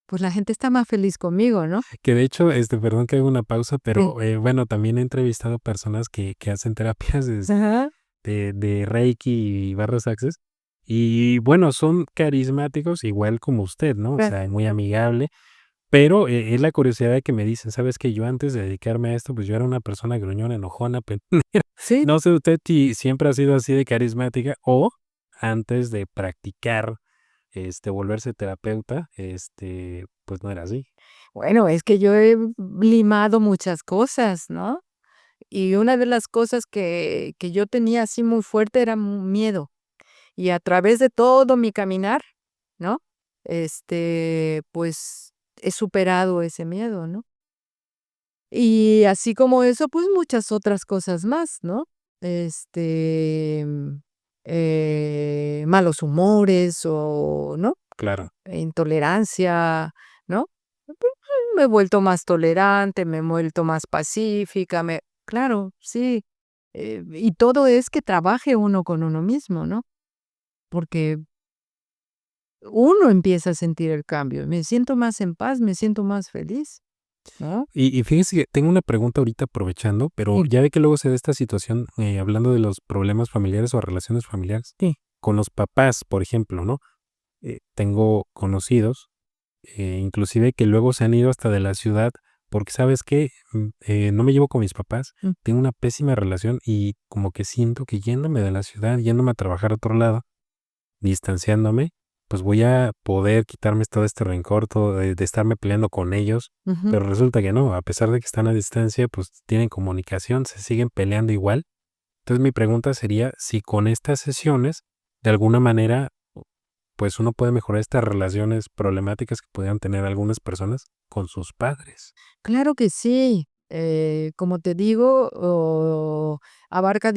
pues la gente está más feliz conmigo, ¿no? Que de hecho, perdón que haga una pausa, Sí. pero, bueno, también he entrevistado personas que hacen terapias Ajá. de Reiki y barras access, y bueno, son carismáticos igual como usted, ¿no? O Claro. sea, muy amigable, pero, es la curiosidad de que me dicen: "¿Sabes qué? Yo antes de dedicarme a esto, pues, yo era una persona gruñona, enojona, peleonera". Sí, No sé usted si siempre ha sido así de carismática o antes de practicar, volverse terapeuta, pues, no era así. bueno, es que yo he limado muchas cosas, ¿no? Y una de las cosas que yo tenía así muy fuerte era miedo. Y a través de todo mi caminar, ¿no? Pues he superado ese miedo, ¿no? Y así como eso, pues muchas otras cosas más, ¿no? Este, malos humores o, ¿no? Claro. Intolerancia, ¿no? Me he vuelto más tolerante, me he vuelto más pacífica, claro, sí. Y todo es que trabaje uno con uno mismo, ¿no? Porque uno empieza a sentir el cambio. Me siento más en paz, me siento más feliz, ¿no? Y fíjese que tengo una pregunta ahorita aprovechando, pero Sí, ya ve que luego se da esta situación, hablando de los problemas familiares o relaciones familiares, sí. con los papás, por ejemplo, ¿no? Tengo conocidos, inclusive que luego se han ido hasta de la ciudad porque, ¿sabes qué? No me llevo con mis papás, Mm, tengo una pésima relación y como que siento que yéndome de la ciudad, yéndome a trabajar a otro lado, distanciándome, pues voy a poder quitarme todo este rencor, todo de estarme peleando con ellos, ujú. pero resulta que no, a pesar de que están a distancia, pues tienen comunicación, se siguen peleando igual. Entonces mi pregunta sería si con estas sesiones, de alguna manera, pues uno puede mejorar estas relaciones problemáticas que pudieran tener algunas personas con sus padres. Claro que sí. Como te digo, abarca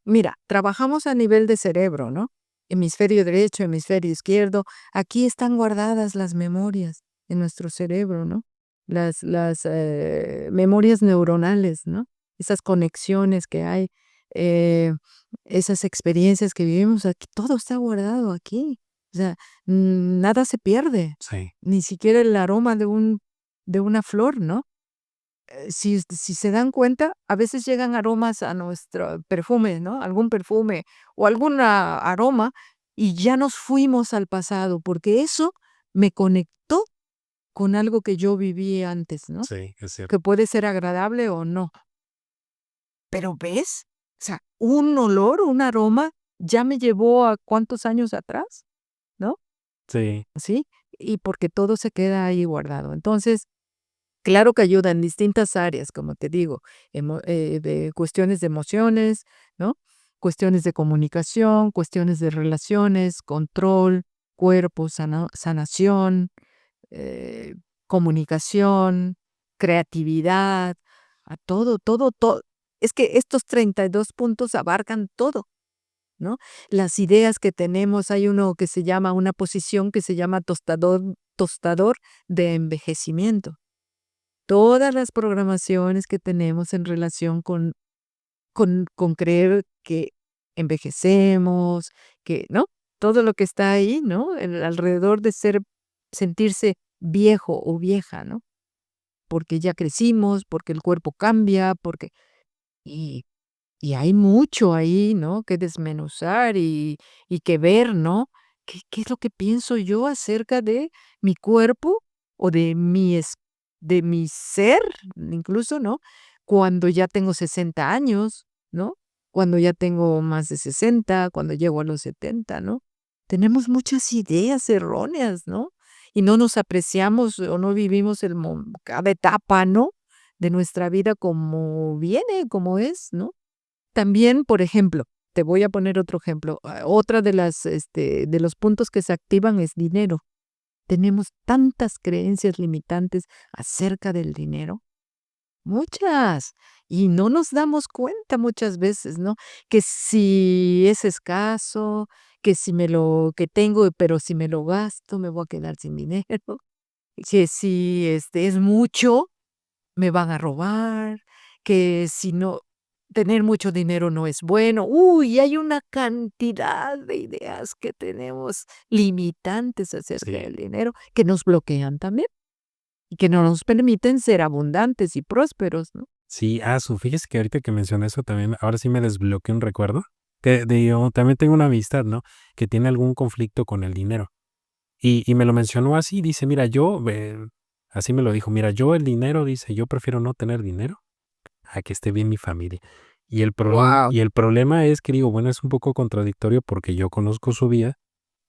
mira, trabajamos a nivel de cerebro, ¿no? Hemisferio derecho, hemisferio izquierdo. Aquí están guardadas las memorias en nuestro cerebro, ¿no? Las memorias neuronales, ¿no? Esas conexiones que hay, eh, esas experiencias que vivimos aquí, todo está guardado aquí. O sea, nada se pierde, Sí, ni siquiera el aroma de una flor, ¿no? Si se dan cuenta, a veces llegan aromas a nuestro perfume, ¿no? Algún perfume o algún aroma, y ya nos fuimos al pasado, porque eso me conectó con algo que yo viví antes, ¿no? sí, es cierto. Que puede ser agradable o no. Pero, ¿ves? O sea, un olor, un aroma, ya me llevó a cuántos años atrás, ¿no? Sí, ¿Sí? Y porque todo se queda ahí guardado. Entonces, Claro que ayuda en distintas áreas, como te digo, de cuestiones de emociones, ¿no? Cuestiones de comunicación, cuestiones de relaciones, control, cuerpo, sanación, eh, comunicación, creatividad, a todo, todo, todo. Es que estos 32 puntos abarcan todo, ¿no? Las ideas que tenemos, hay uno que se llama, una posición que se llama tostador de envejecimiento. Todas las programaciones que tenemos en relación con creer que envejecemos, que, ¿no? Todo lo que está ahí, ¿no? Alrededor de sentirse viejo o vieja, ¿no? Porque ya crecimos, porque el cuerpo cambia, porque y y hay mucho ahí, ¿no? Que desmenuzar y que ver, ¿no? ¿Qué es lo que pienso yo acerca de mi cuerpo o de mi ser, incluso, ¿no? Cuando ya tengo 60 años, ¿no? Cuando ya tengo más de 60, cuando llego a los 70, ¿no? Tenemos muchas ideas erróneas, ¿no? Y no nos apreciamos o no vivimos cada etapa, ¿no? De nuestra vida como viene, como es, ¿no? También, por ejemplo, te voy a poner otro ejemplo, otra de de los puntos que se activan es dinero. Tenemos tantas creencias limitantes acerca del dinero, muchas, y no nos damos cuenta muchas veces, ¿no? Que si es escaso, que si que tengo, pero si me lo gasto, me voy a quedar sin dinero, que si, es mucho, me van a robar, que si no tener mucho dinero no es bueno. Uy, hay una cantidad de ideas que tenemos limitantes acerca Sí. del dinero que nos bloquean también y que no nos permiten ser abundantes y prósperos, ¿no? Sí, fíjese que ahorita que mencioné eso también, ahora sí me desbloqueé un recuerdo, que digo, también tengo una amistad, ¿no? Que tiene algún conflicto con el dinero. Y me lo mencionó así, dice: "Mira, así me lo dijo: "Mira, yo el dinero", dice: "Yo prefiero no tener dinero a que esté bien mi familia". Wow. Y el problema es que digo, bueno, es un poco contradictorio porque yo conozco su vida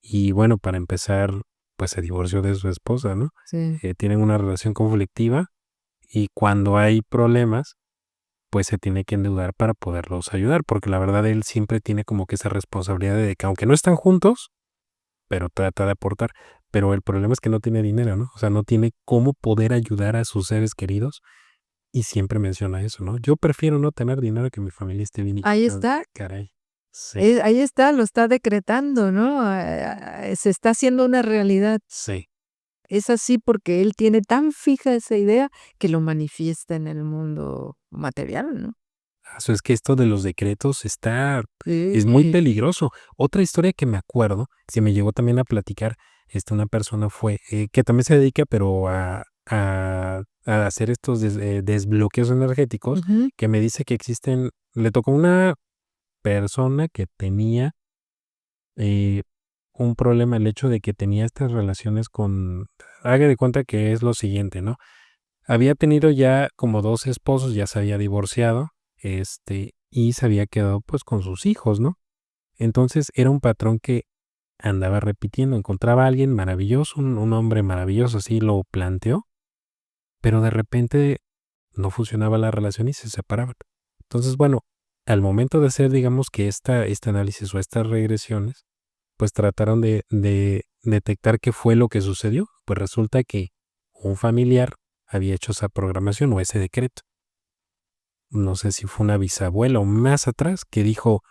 y bueno, para empezar, pues se divorció de su esposa, ¿no? Sí. Tienen una relación conflictiva y cuando hay problemas, pues se tiene que endeudar para poderlos ayudar, porque la verdad él siempre tiene como que esa responsabilidad de que aunque no están juntos, pero trata de aportar. Pero el problema es que no tiene dinero, ¿no? O sea, no tiene cómo poder ayudar a sus seres queridos y siempre menciona eso, ¿no? Yo prefiero no tener dinero que mi familia esté bien y Ahí yo, está, caray. Sí, ahí está, lo está decretando, ¿no? Se está haciendo una realidad. sí. Es así porque él tiene tan fija esa idea que lo manifiesta en el mundo material, ¿no? Es que esto de los decretos es muy Sí. peligroso. Otra historia que me acuerdo, que me llegó también a platicar, una persona fue, que también se dedica, pero a hacer estos desbloqueos energéticos, Ujú. que me dice que existen, le tocó una persona que tenía eh, un problema, el hecho de que tenía estas relaciones haga de cuenta que es lo siguiente, ¿no? Había tenido ya como 2 esposos, ya se había divorciado, y se había quedado, pues, con sus hijos, ¿no? Entonces, era un patrón que andaba repitiendo, encontraba a alguien maravilloso, un hombre maravilloso, así lo planteó, pero de repente no funcionaba la relación y se separaban. Entonces, bueno, al momento de hacer, digamos que este análisis o estas regresiones, pues, trataron de detectar qué fue lo que sucedió. Pues, resulta que un familiar había hecho esa programación o ese decreto. No sé si fue una bisabuela o más atrás que dijo: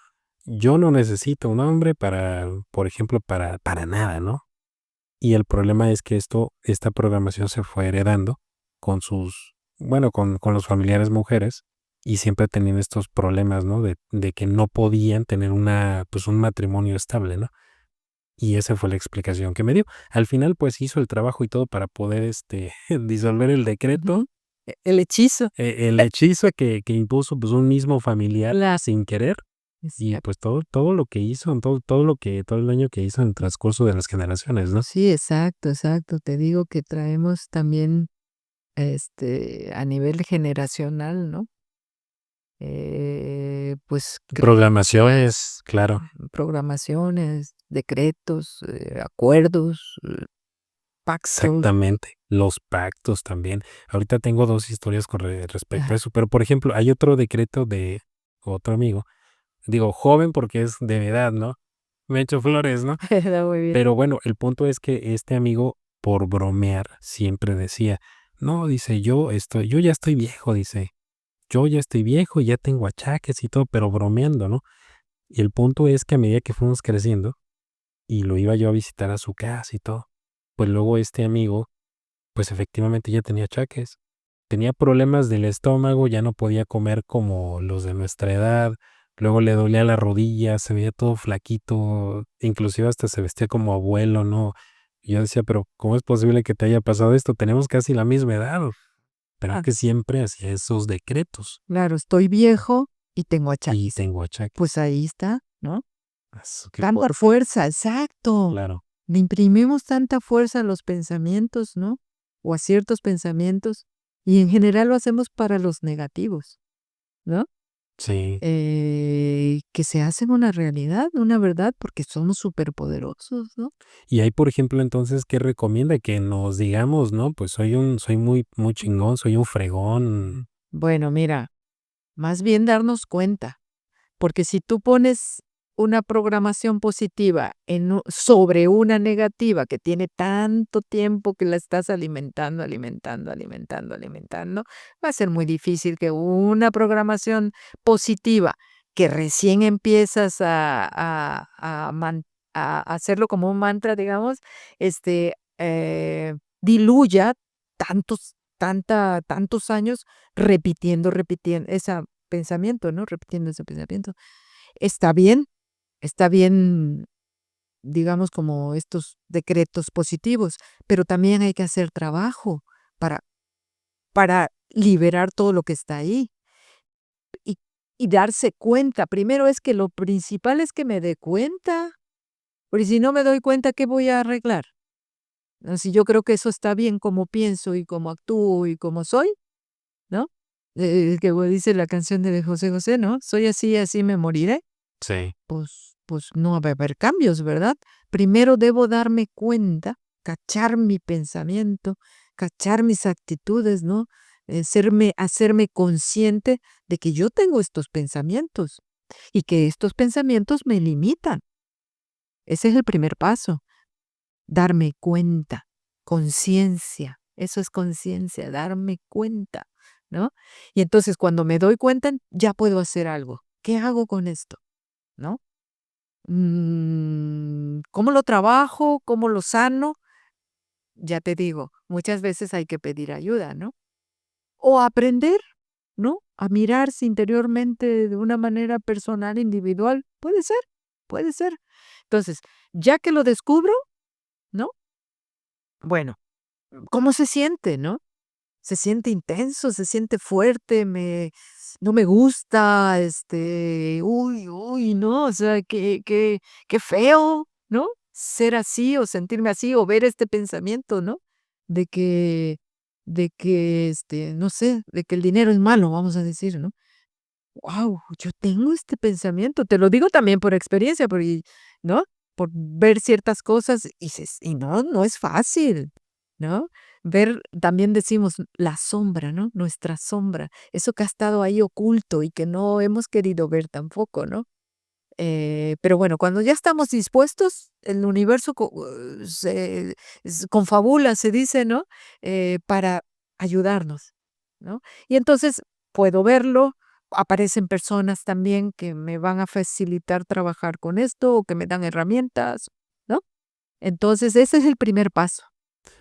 "Yo no necesito un hombre para, por ejemplo, para nada", ¿no? Y el problema es que esta programación se fue heredando con los familiares mujeres y siempre tenían estos problemas, ¿no? De que no podían tener pues, un matrimonio estable, ¿no? Y esa fue la explicación que me dio. Al final, pues, hizo el trabajo y todo para poder, disolver el decreto, Ujú. El hechizo. el hechizo que impuso, pues, un mismo familiar La sin querer, es y, pues, todo lo que hizo, todo el daño que hizo en el transcurso de las generaciones, ¿no? Sí, exacto, exacto. Te digo que traemos también, a nivel generacional, ¿no? Pues, Programaciones, claro. programaciones, decretos, acuerdos, Pactos. exactamente, los pactos también. Ahorita tengo 2 historias con respecto a Ajá. eso, pero, por ejemplo, hay otro decreto de otro amigo, digo, joven porque es de mi edad, ¿no? Me echo flores, ¿no? Está muy bien. Pero bueno, el punto es que este amigo, por bromear, siempre decía: "No", dice, "yo ya estoy viejo", dice, "yo ya estoy viejo y ya tengo achaques y todo", pero bromeando, ¿no? Y el punto es que a medida que fuimos creciendo, y lo iba yo a visitar a su casa y todo, pues luego este amigo, pues efectivamente ya tenía achaques. Tenía problemas del estómago, ya no podía comer como los de nuestra edad, luego le dolía la rodilla, se veía todo flaquito, inclusive hasta se vestía como abuelo, ¿no? Y yo decía, pero ¿cómo es posible que te haya pasado esto? Tenemos casi la misma edad, pero es Ah, que siempre hacía esos decretos claro, estoy viejo y tengo y achaques. tengo Pues achaques. ahí está, ¿no? Qué Tanta fuerte, fuerza, exacto. claro. Le imprimimos tanta fuerza a los pensamientos, ¿no? O a ciertos pensamientos, y en general lo hacemos para los negativos, ¿no? Sí. Que se hacen una realidad, una verdad, porque somos superpoderosos, ¿no? Y ahí, por ejemplo, entonces, ¿qué recomienda? Que nos digamos, ¿no? Pues soy muy chingón, soy un fregón. Bueno, mira, más bien darnos cuenta. Porque si tú pones una programación positiva sobre una negativa que tiene tanto tiempo que la estás alimentando, alimentando, alimentando, alimentando, va a ser muy difícil que una programación positiva que recién empiezas a hacerlo como un mantra, digamos, diluya tantos años repitiendo ese pensamiento, ¿no? Repitiendo ese pensamiento. Está bien, está bien, digamos, como estos decretos positivos, pero también hay que hacer trabajo para liberar todo lo que está ahí y darse cuenta. Primero es que lo principal es que me dé cuenta, porque si no me doy cuenta, ¿qué voy a arreglar? Si yo creo que eso está bien como pienso y como actúo y como soy, ¿no? Que dice la canción de José José, ¿no? Soy así, así me moriré. Sí. Pues no va a haber cambios, ¿verdad? Primero debo darme cuenta, cachar mi pensamiento, cachar mis actitudes, ¿no? Hacerme consciente de que yo tengo estos pensamientos y que estos pensamientos me limitan. Ese es el primer paso, darme cuenta, conciencia. Eso es conciencia, darme cuenta, ¿no? Y entonces cuando me doy cuenta, ya puedo hacer algo. ¿Qué hago con esto? ¿No? ¿Cómo lo trabajo? ¿Cómo lo sano? Ya te digo, muchas veces hay que pedir ayuda, ¿no? O aprender, ¿no? A mirarse interiormente de una manera personal, individual. Puede ser, puede ser. Entonces, ya que lo descubro, ¿no? Bueno, ¿cómo se siente, no? Se siente intenso, se siente fuerte, no me gusta, uy, uy, no, o sea, qué feo, ¿no? Ser así o sentirme así o ver este pensamiento, ¿no? De que, no sé, de que el dinero es malo, vamos a decir, ¿no? Wow, yo tengo este pensamiento, te lo digo también por experiencia, ¿no? Por ver ciertas cosas y no, no es fácil, ¿no? Ver, también decimos la sombra, ¿no? Nuestra sombra, eso que ha estado ahí oculto y que no hemos querido ver tampoco, ¿no? Pero bueno, cuando ya estamos dispuestos, el universo confabula, se dice, ¿no? Para ayudarnos, ¿no? Y entonces puedo verlo, aparecen personas también que me van a facilitar trabajar con esto o que me dan herramientas, ¿no? Entonces, ese es el primer paso.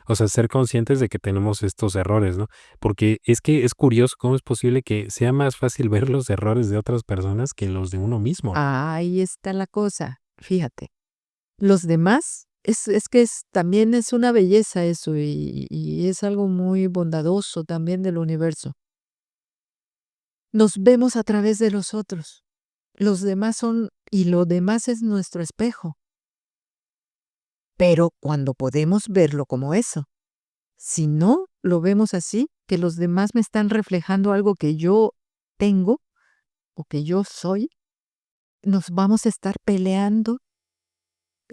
O sea, ser conscientes de que tenemos estos errores, ¿no? Porque es que es curioso cómo es posible que sea más fácil ver los errores de otras personas que los de uno mismo, ¿no? Ahí está la cosa, fíjate. Los demás, es que también es una belleza eso y es algo muy bondadoso también del universo. Nos vemos a través de los otros. Los demás y lo demás es nuestro espejo. Pero cuando podemos verlo como eso, si no lo vemos así, que los demás me están reflejando algo que yo tengo o que yo soy, nos vamos a estar peleando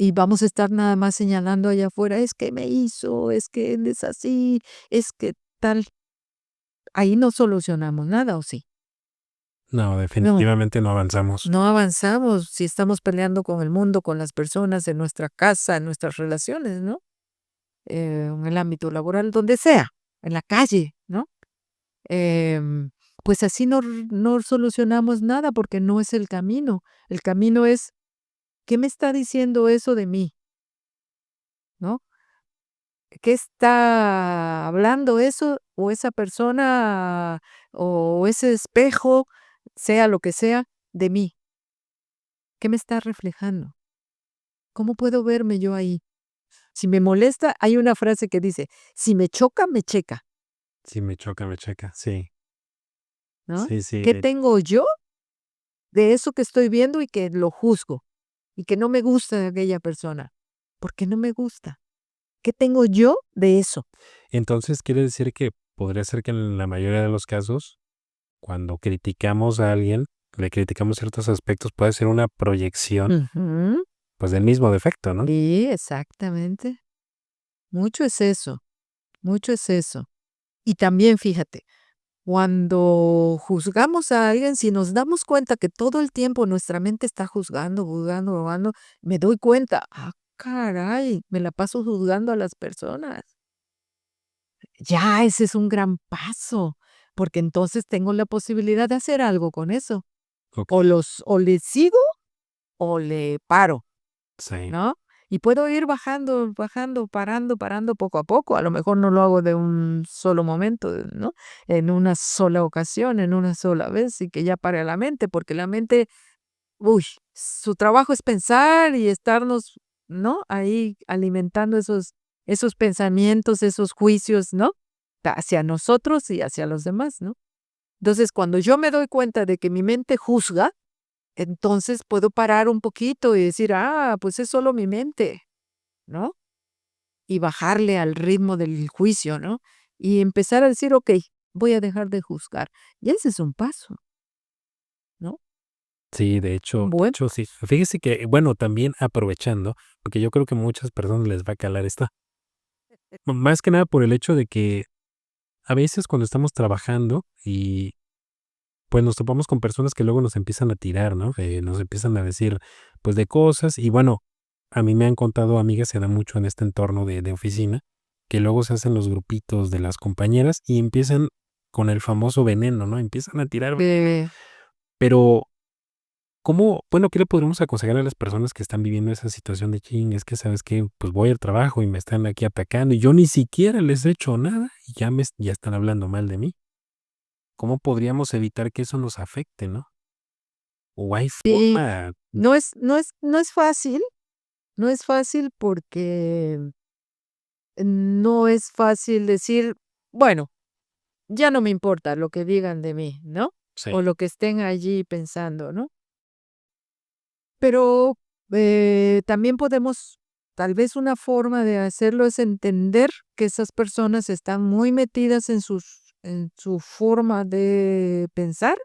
Y vamos a estar nada más señalando allá afuera, es que me hizo, es que él es así, es que tal. Ahí no solucionamos nada, ¿o sí? No, No, definitivamente no avanzamos. no avanzamos si estamos peleando con el mundo, con las personas, en nuestra casa, en nuestras relaciones, ¿no? En el ámbito laboral, donde sea, en la calle, ¿no? Em, pues así no solucionamos nada porque no es el camino. El camino es, ¿qué me está diciendo eso de mí? ¿No? ¿Qué está hablando eso o esa persona o ese espejo, sea lo que sea, de mí? ¿Qué me está reflejando? ¿Cómo puedo verme yo ahí? Si me molesta, hay una frase que dice, si me choca, me checa, Sí, me choca, me checa. Sí, ¿no? sí, sí, ¿Qué tengo yo de eso que estoy viendo y que lo juzgo y que no me gusta de aquella persona? ¿Por qué no me gusta? ¿Qué tengo yo de eso? entonces, quiere decir que podría ser que en la mayoría de los casos, cuando criticamos a alguien, le criticamos ciertos aspectos, puede ser una proyección, Ujú. pues, del mismo defecto, ¿no? Sí, exactamente. Mucho es eso, mucho es eso. Y también fíjate, cuando juzgamos a alguien, si nos damos cuenta que todo el tiempo nuestra mente está juzgando, juzgando, juzgando, me doy cuenta, ah, caray, me la paso juzgando a las personas. Ya, ese es un gran paso, porque entonces tengo la posibilidad de hacer algo con eso. Okey, O le sigo o le paro. sí, ¿No? Y puedo ir bajando, bajando, parando, parando poco a poco. A lo mejor no lo hago de un solo momento, ¿no? En una sola ocasión, en una sola vez, y que ya pare la mente, porque la mente, uy, su trabajo es pensar y estarnos, ¿no? Ahí alimentando esos pensamientos, esos juicios, ¿no? Hacia nosotros y hacia los demás, ¿no? Entonces, cuando yo me doy cuenta de que mi mente juzga, entonces puedo parar un poquito y decir, ah, pues es solo mi mente, ¿no? Y bajarle al ritmo del juicio, ¿no? Y empezar a decir, ok, voy a dejar de juzgar. Y ese es un paso, ¿no? sí, Un de buen hecho, sí. paso. Fíjese que, bueno, también aprovechando, porque yo creo que a muchas personas les va a calar esta, más que nada por el hecho de que a veces cuando estamos trabajando y, pues, nos topamos con personas que luego nos empiezan a tirar, ¿no? Nos empiezan a decir, pues, de cosas y, bueno, a mí me han contado amigas, se da mucho en este entorno de oficina, que luego se hacen los grupitos de las compañeras y empiezan con el famoso veneno, ¿no? Empiezan a tirar, Eh, pero ¿cómo? Bueno, ¿qué le podríamos aconsejar a las personas que están viviendo esa situación de chin? Es que, ¿sabes qué? Pues voy al trabajo y me están aquí atacando y yo ni siquiera les he hecho nada y ya están hablando mal de mí. ¿Cómo podríamos evitar que eso nos afecte, no? ¿O hay sí, forma? no es fácil, no es fácil porque no es fácil decir, bueno, ya no me importa lo que digan de mí, ¿no? Sí, O lo que estén allí pensando, ¿no? Pero, también podemos tal vez una forma de hacerlo es entender que esas personas están muy metidas en su forma de pensar,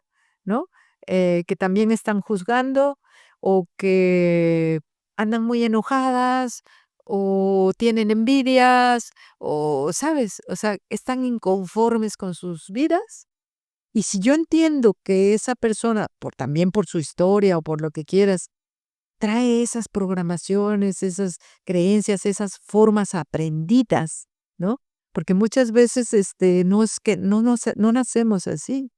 ¿no? Que también están juzgando, o que andan muy enojadas, o tienen envidias, o, ¿sabes? O sea, están inconformes con sus vidas. Y si yo entiendo que esa persona, también por su historia o por lo que quieras, trae esas programaciones, esas creencias, esas formas aprendidas, ¿no? Porque muchas veces, no es que no nacemos así,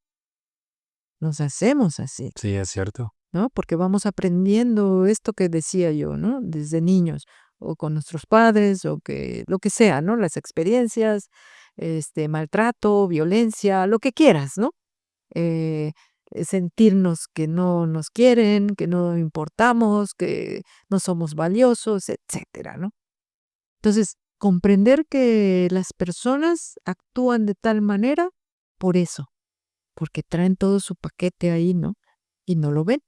nos hacemos así, sí, es cierto. ¿no? Porque vamos aprendiendo esto que decía yo, ¿no? Desde niños, o con nuestros padres, o que lo que sea, ¿no? Las experiencias, maltrato, violencia, lo que quieras, ¿no? eh, Sentirnos que no nos quieren, que no importamos, que no somos valiosos, etcétera, ¿no? Entonces, comprender que las personas actúan de tal manera por eso, porque traen todo su paquete ahí, ¿no? Y no lo ven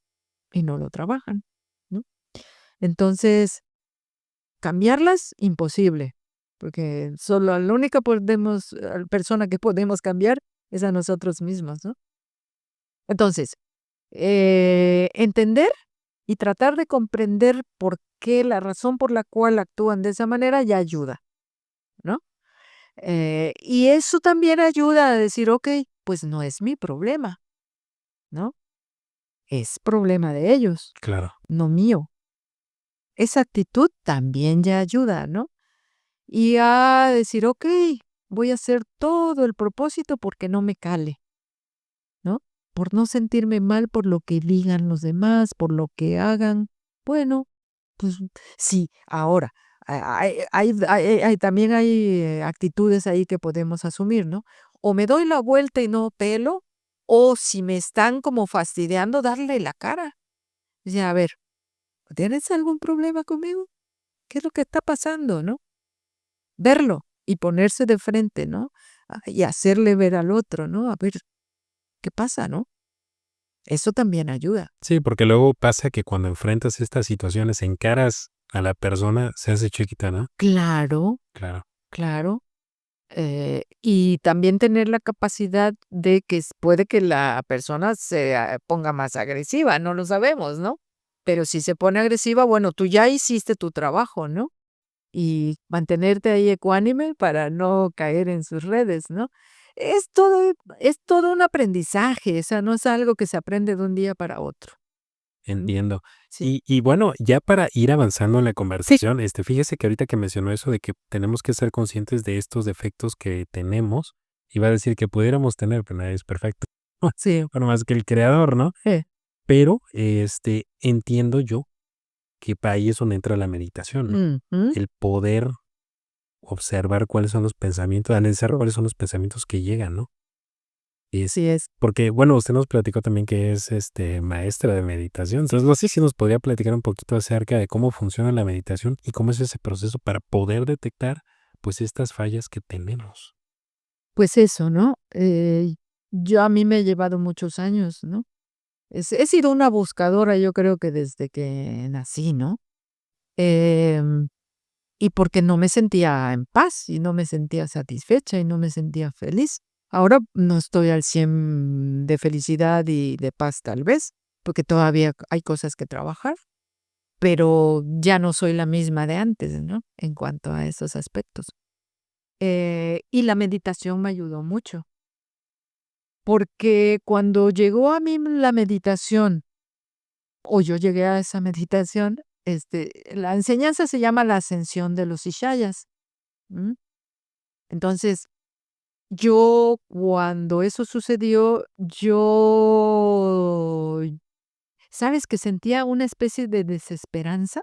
y no lo trabajan, ¿no? Entonces, cambiarlas, imposible, porque solo la única persona que podemos cambiar es a nosotros mismos, ¿no? Entonces, entender y tratar de comprender por qué, la razón por la cual actúan de esa manera ya ayuda, ¿no? Y eso también ayuda a decir: "Okey, pues no es mi problema", ¿no? Es problema de ellos, claro. no mío. Esa actitud también ya ayuda, ¿no? Y a decir: "Okey, voy a hacer todo el propósito porque no me cale", ¿no? Por no sentirme mal por lo que digan los demás, por lo que hagan. Bueno, pues sí, ahora, también hay actitudes ahí que podemos asumir, ¿no? O me doy la vuelta y no pelo, o si me están como fastidiando, darle la cara. Dice: "A ver, ¿tienes algún problema conmigo? ¿Qué es lo que está pasando?", ¿no? Verlo y ponerse de frente, ¿no? Y hacerle ver al otro, ¿no? A ver, ¿qué pasa, no? Eso también ayuda. Sí, porque luego pasa que cuando enfrentas estas situaciones, encaras a la persona, se hace chiquita, ¿no? Claro, Claro. claro. Y también tener la capacidad de que puede que la persona se ponga más agresiva, no lo sabemos, ¿no? Pero si se pone agresiva, bueno, tú ya hiciste tu trabajo, ¿no? Y mantenerte ahí ecuánime para no caer en sus redes, ¿no? Es todo un aprendizaje, o sea, no es algo que se aprende de un día para otro. ¿M? Entiendo. Sí. Y bueno, ya para ir avanzando en la Sí. conversación, fíjese que ahorita que mencionó eso de que tenemos que ser conscientes de estos defectos que tenemos, iba a decir que pudiéramos tener, pero nadie es perfecto. Sí. Bueno, más que el creador, ¿no? Eh, Pero, entiendo yo que para ahí es donde entra la meditación, ¿no? ujú, El poder observar cuáles son los pensamientos, analizar cuáles son los pensamientos que llegan, ¿no? Es así es. porque, bueno, usted nos platicó también que es, maestra de meditación. Entonces, no sé si nos podría platicar un poquito acerca de cómo funciona la meditación y cómo es ese proceso para poder detectar, pues, estas fallas que tenemos. Pues eso, ¿no? A mí me ha llevado muchos años, ¿no? He sido una buscadora, yo creo que desde que nací, ¿no? Em, y porque no me sentía en paz, y no me sentía satisfecha, y no me sentía feliz. Ahora no estoy al 100 de felicidad y de paz, tal vez, porque todavía hay cosas que trabajar, pero ya no soy la misma de antes, ¿no? En cuanto a esos aspectos. Y la meditación me ayudó mucho. Porque cuando llegó a mí la meditación, o yo llegué a esa meditación, la enseñanza se llama la ascensión de los Ishayas, ¿m? Entonces, yo cuando eso sucedió, ¿sabes? Que sentía una especie de desesperanza,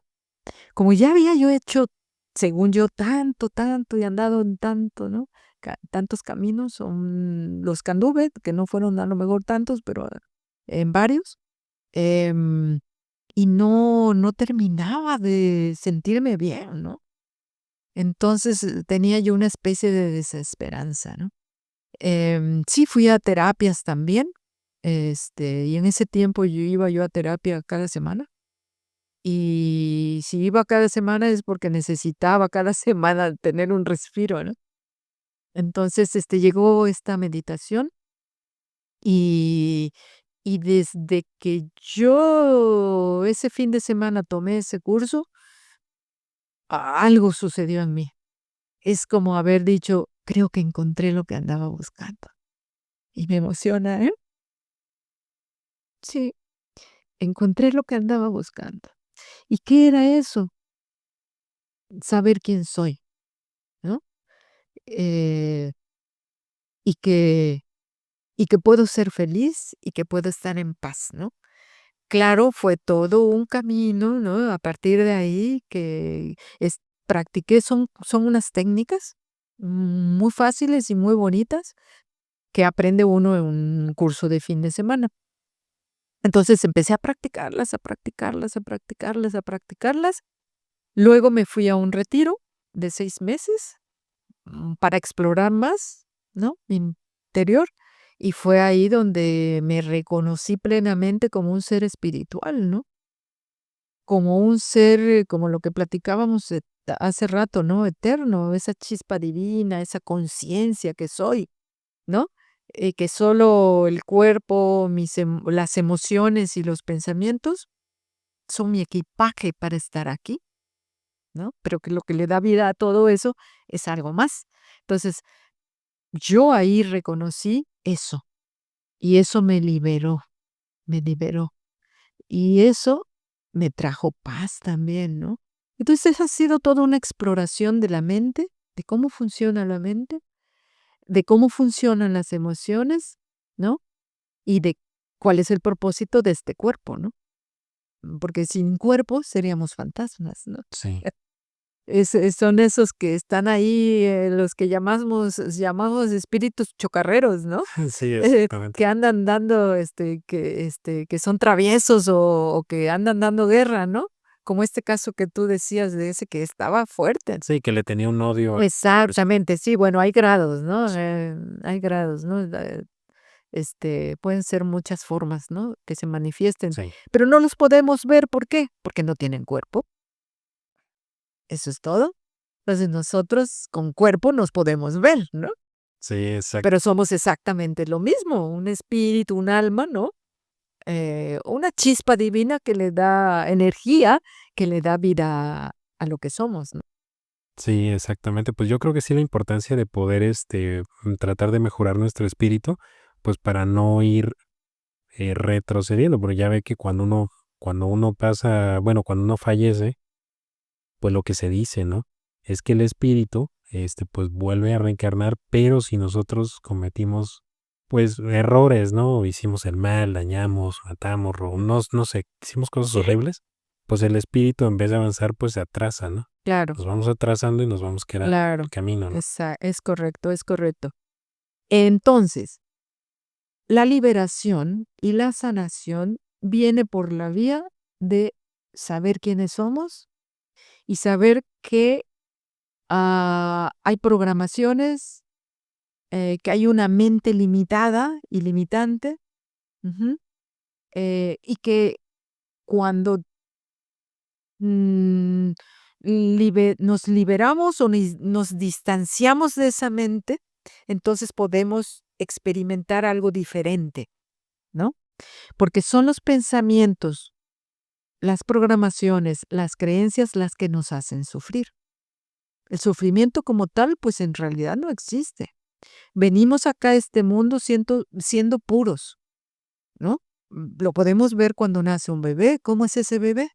como ya había yo hecho, según yo, tanto, tanto y andado en tanto, ¿no? Tantos caminos, los que anduve, que no fueron a lo mejor tantos, pero en varios. Em, y no terminaba de sentirme bien, ¿no? Entonces, tenía yo una especie de desesperanza, ¿no? Sí fui a terapias también, y en ese tiempo iba yo a terapia cada semana, y si iba cada semana es porque necesitaba cada semana tener un respiro, ¿no? Entonces, llegó esta meditación y desde que yo ese fin de semana tomé ese curso, algo sucedió en mí. Es como haber dicho: "Creo que encontré lo que andaba buscando". Y me emociona, ¿eh? Sí, encontré lo que andaba buscando. ¿Y qué era eso? Saber quién soy, ¿no? Eh, y que puedo ser feliz y que puedo estar en paz, ¿no? Claro, fue todo un camino, ¿no? A partir de ahí que practiqué, son unas técnicas muy fáciles y muy bonitas que aprende uno en un curso de fin de semana. Entonces empecé a practicarlas, a practicarlas, a practicarlas, a practicarlas. Luego me fui a un retiro de 6 meses, para explorar más, ¿no? Mi interior, y fue ahí donde me reconocí plenamente como un ser espiritual, ¿no? Como un ser, como lo que platicábamos, hace rato, ¿no? Eterno, esa chispa divina, esa conciencia que soy, ¿no? Que solo el cuerpo, las emociones y los pensamientos son mi equipaje para estar aquí, ¿no? Pero que lo que le da vida a todo eso es algo más. Entonces, yo ahí reconocí eso y eso me liberó, me liberó. Y eso me trajo paz también, ¿no? Entonces ha sido toda una exploración de la mente, de cómo funciona la mente, de cómo funcionan las emociones, ¿no? Y de cuál es el propósito de este cuerpo, ¿no? Porque sin cuerpo seríamos fantasmas, ¿no? Sí, Son esos que están ahí, los que llamamos espíritus chocarreros, ¿no? sí, Eh, exactamente. que andan dando, que son traviesos o que andan dando guerra, ¿no? Como este caso que tú decías de ese que estaba fuerte. Sí, que le tenía un odio. Pues, Exactamente, sí, bueno, hay grados, ¿no? sí, Hay grados, ¿no? Pueden ser muchas formas, ¿no? Que se manifiesten, sí, pero no los podemos ver, ¿por qué? Porque no tienen cuerpo, eso es todo. Entonces nosotros con cuerpo nos podemos ver, ¿no? sí, exacto. Pero somos exactamente lo mismo, un espíritu, un alma, ¿no? Una chispa divina que le da energía, que le da vida a lo que somos, ¿no? Sí, exactamente. Pues yo creo que sí la importancia de poder, tratar de mejorar nuestro espíritu, pues para no ir retrocediendo, porque ya ve que cuando uno pasa, bueno, cuando uno fallece, pues lo que se dice, ¿no? Es que el espíritu, pues vuelve a reencarnar, pero si nosotros cometimos, pues, errores, ¿no? Hicimos el mal, dañamos, matamos, no sé, hicimos cosas Sí. horribles, pues el espíritu en vez de avanzar, pues se atrasa, ¿no? Claro, Nos vamos atrasando y nos vamos quedando en claro, el camino, ¿no? es correcto, es correcto. Entonces, la liberación y la sanación viene por la vía de saber quiénes somos y saber que hay programaciones, que hay una mente limitada y limitante, ujú, y que cuando mm, nos liberamos o nos distanciamos de esa mente, entonces podemos experimentar algo diferente, ¿no? Porque son los pensamientos, las programaciones, las creencias las que nos hacen sufrir. El sufrimiento como tal, pues en realidad no existe. Venimos acá a este mundo siendo puros, ¿no? Lo podemos ver cuando nace un bebé. ¿Cómo es ese bebé?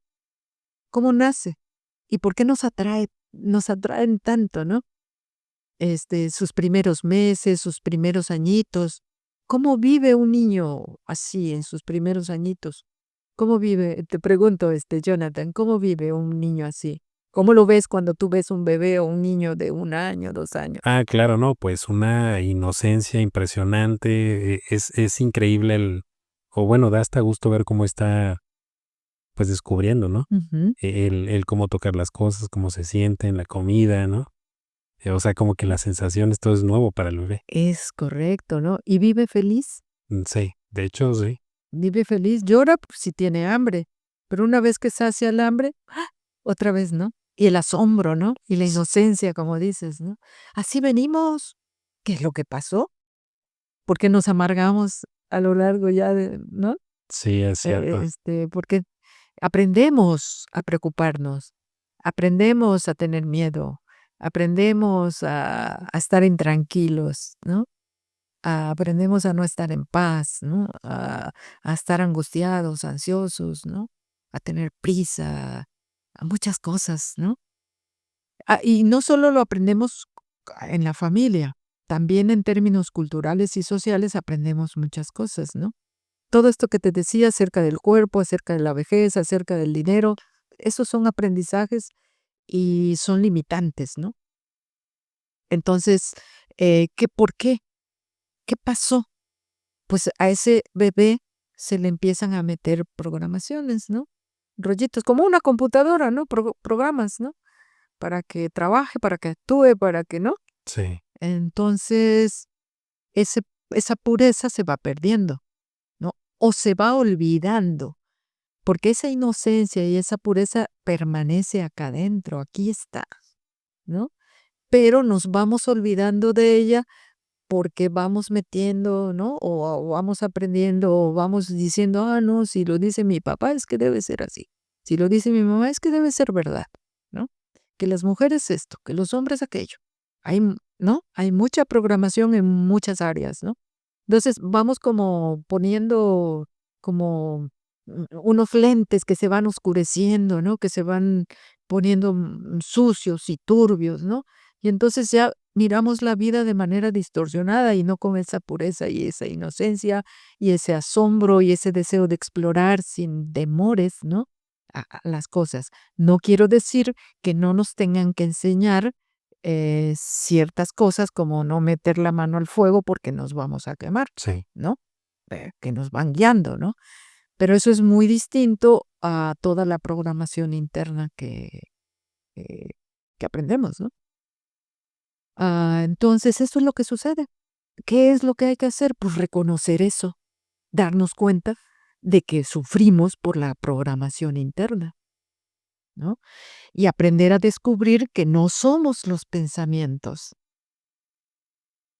¿Cómo nace? ¿Y por qué nos atraen tanto, no? Sus primeros meses, sus primeros añitos. ¿Cómo vive un niño así en sus primeros añitos? ¿Cómo vive? Te pregunto, Jonathan, ¿cómo vive un niño así? ¿Cómo lo ves cuando tú ves un bebé o un niño de 1 año, 2 años? Ah, claro, no, pues una inocencia impresionante, es increíble o bueno, da hasta gusto ver cómo está, pues, descubriendo, ¿no? Ujú. El cómo tocar las cosas, cómo se sienten, la comida, ¿no? O sea, como que las sensaciones, todo es nuevo para el bebé. Es correcto, ¿no? Y vive feliz. Sí, de hecho, sí. Vive feliz, llora pues, si tiene hambre, pero una vez que sacia el hambre, otra vez, ¿no? Y el asombro, ¿no? Y la S inocencia, como dices, ¿no? Así venimos. ¿Qué es lo que pasó? ¿Por qué nos amargamos a lo largo ya de, ¿no? sí, es cierto. Porque aprendemos a preocuparnos, aprendemos a tener miedo, aprendemos a estar intranquilos, ¿no? Aprendemos a no estar en paz, ¿no? A estar angustiados, ansiosos, ¿no? A tener prisa, a muchas cosas, ¿no? Y no solo lo aprendemos en la familia, también en términos culturales y sociales aprendemos muchas cosas, ¿no? Todo esto que te decía acerca del cuerpo, acerca de la vejez, acerca del dinero, esos son aprendizajes y son limitantes, ¿no? Entonces, ¿por qué? ¿Qué pasó? Pues a ese bebé se le empiezan a meter programaciones, ¿no? Rollitos, como una computadora, ¿no? Programas, ¿no? Para que trabaje, para que actúe, para que, ¿no? Sí, Entonces, ese, esa pureza se va perdiendo, ¿no? O se va olvidando, porque esa inocencia y esa pureza permanece acá adentro, aquí está, ¿no? Pero nos vamos olvidando de ella porque vamos metiendo, ¿no? O vamos aprendiendo, o vamos diciendo, no, si lo dice mi papá es que debe ser así. Si lo dice mi mamá, es que debe ser verdad, ¿no? Que las mujeres esto, que los hombres aquello. ¿No? Hay mucha programación en muchas áreas, ¿no? Entonces, vamos como poniendo como unos lentes que se van oscureciendo, ¿no? Que se van poniendo sucios y turbios, ¿no? Y entonces ya miramos la vida de manera distorsionada y no con esa pureza y esa inocencia y ese asombro y ese deseo de explorar sin temores, ¿no? A las cosas. No quiero decir que no nos tengan que enseñar ciertas cosas como no meter la mano al fuego porque nos vamos a quemar, Sí. ¿no? Que nos van guiando, ¿no? Pero eso es muy distinto a toda la programación interna que, que aprendemos, ¿no? Entonces, eso es lo que sucede. ¿Qué es lo que hay que hacer? Pues reconocer eso, darnos cuenta de que sufrimos por la programación interna, ¿no? Y aprender a descubrir que no somos los pensamientos.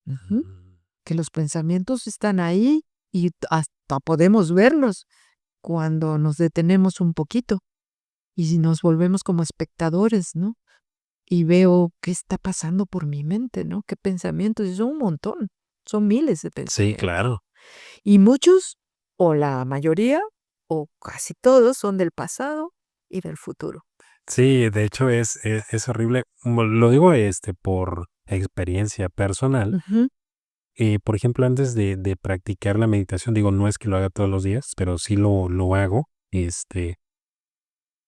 Ujú. Mm. Que los pensamientos están ahí y hasta podemos verlos cuando nos detenemos un poquito y si nos volvemos como espectadores, ¿no? Y veo qué está pasando por mi mente, ¿no? Qué pensamientos, y son un montón, son miles de Sí, pensamientos. claro. Y muchos, o la mayoría, o casi todos, son del pasado y del futuro. Sí, de hecho es horrible. Lo digo, por experiencia personal. Ujú, Por ejemplo, antes de practicar la meditación, digo, no es que lo haga todos los días, pero sí lo hago.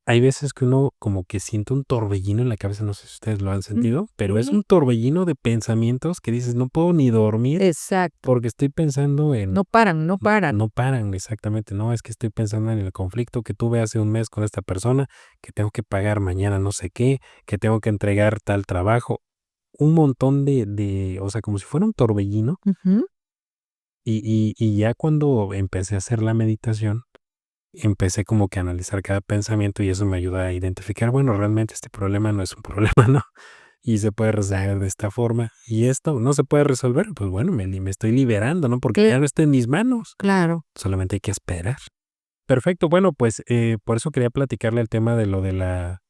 Hay veces que uno como que siente un torbellino en la cabeza, no sé si ustedes lo han mm, sentido, pero es ujú. un torbellino de pensamientos que dices: "No puedo ni dormir Exacto. porque estoy pensando en". No paran, no paran. No paran, exactamente. No, es que estoy pensando en el conflicto que tuve hace un mes con esta persona, que tengo que pagar mañana no sé qué, que tengo que entregar tal trabajo. Un montón o sea, como si fuera un torbellino. Ujú. Y ya cuando empecé a hacer la meditación, empecé como que a analizar cada pensamiento y eso me ayuda a identificar, bueno, realmente este problema no es un problema, ¿no? Y se puede resolver de esta forma. Y esto no se puede resolver, pues bueno, me estoy liberando, ¿no? Porque Cl- ya no está en mis manos. claro. Solamente hay que esperar. Perfecto. Bueno, pues, por eso quería platicarle el tema de lo de la,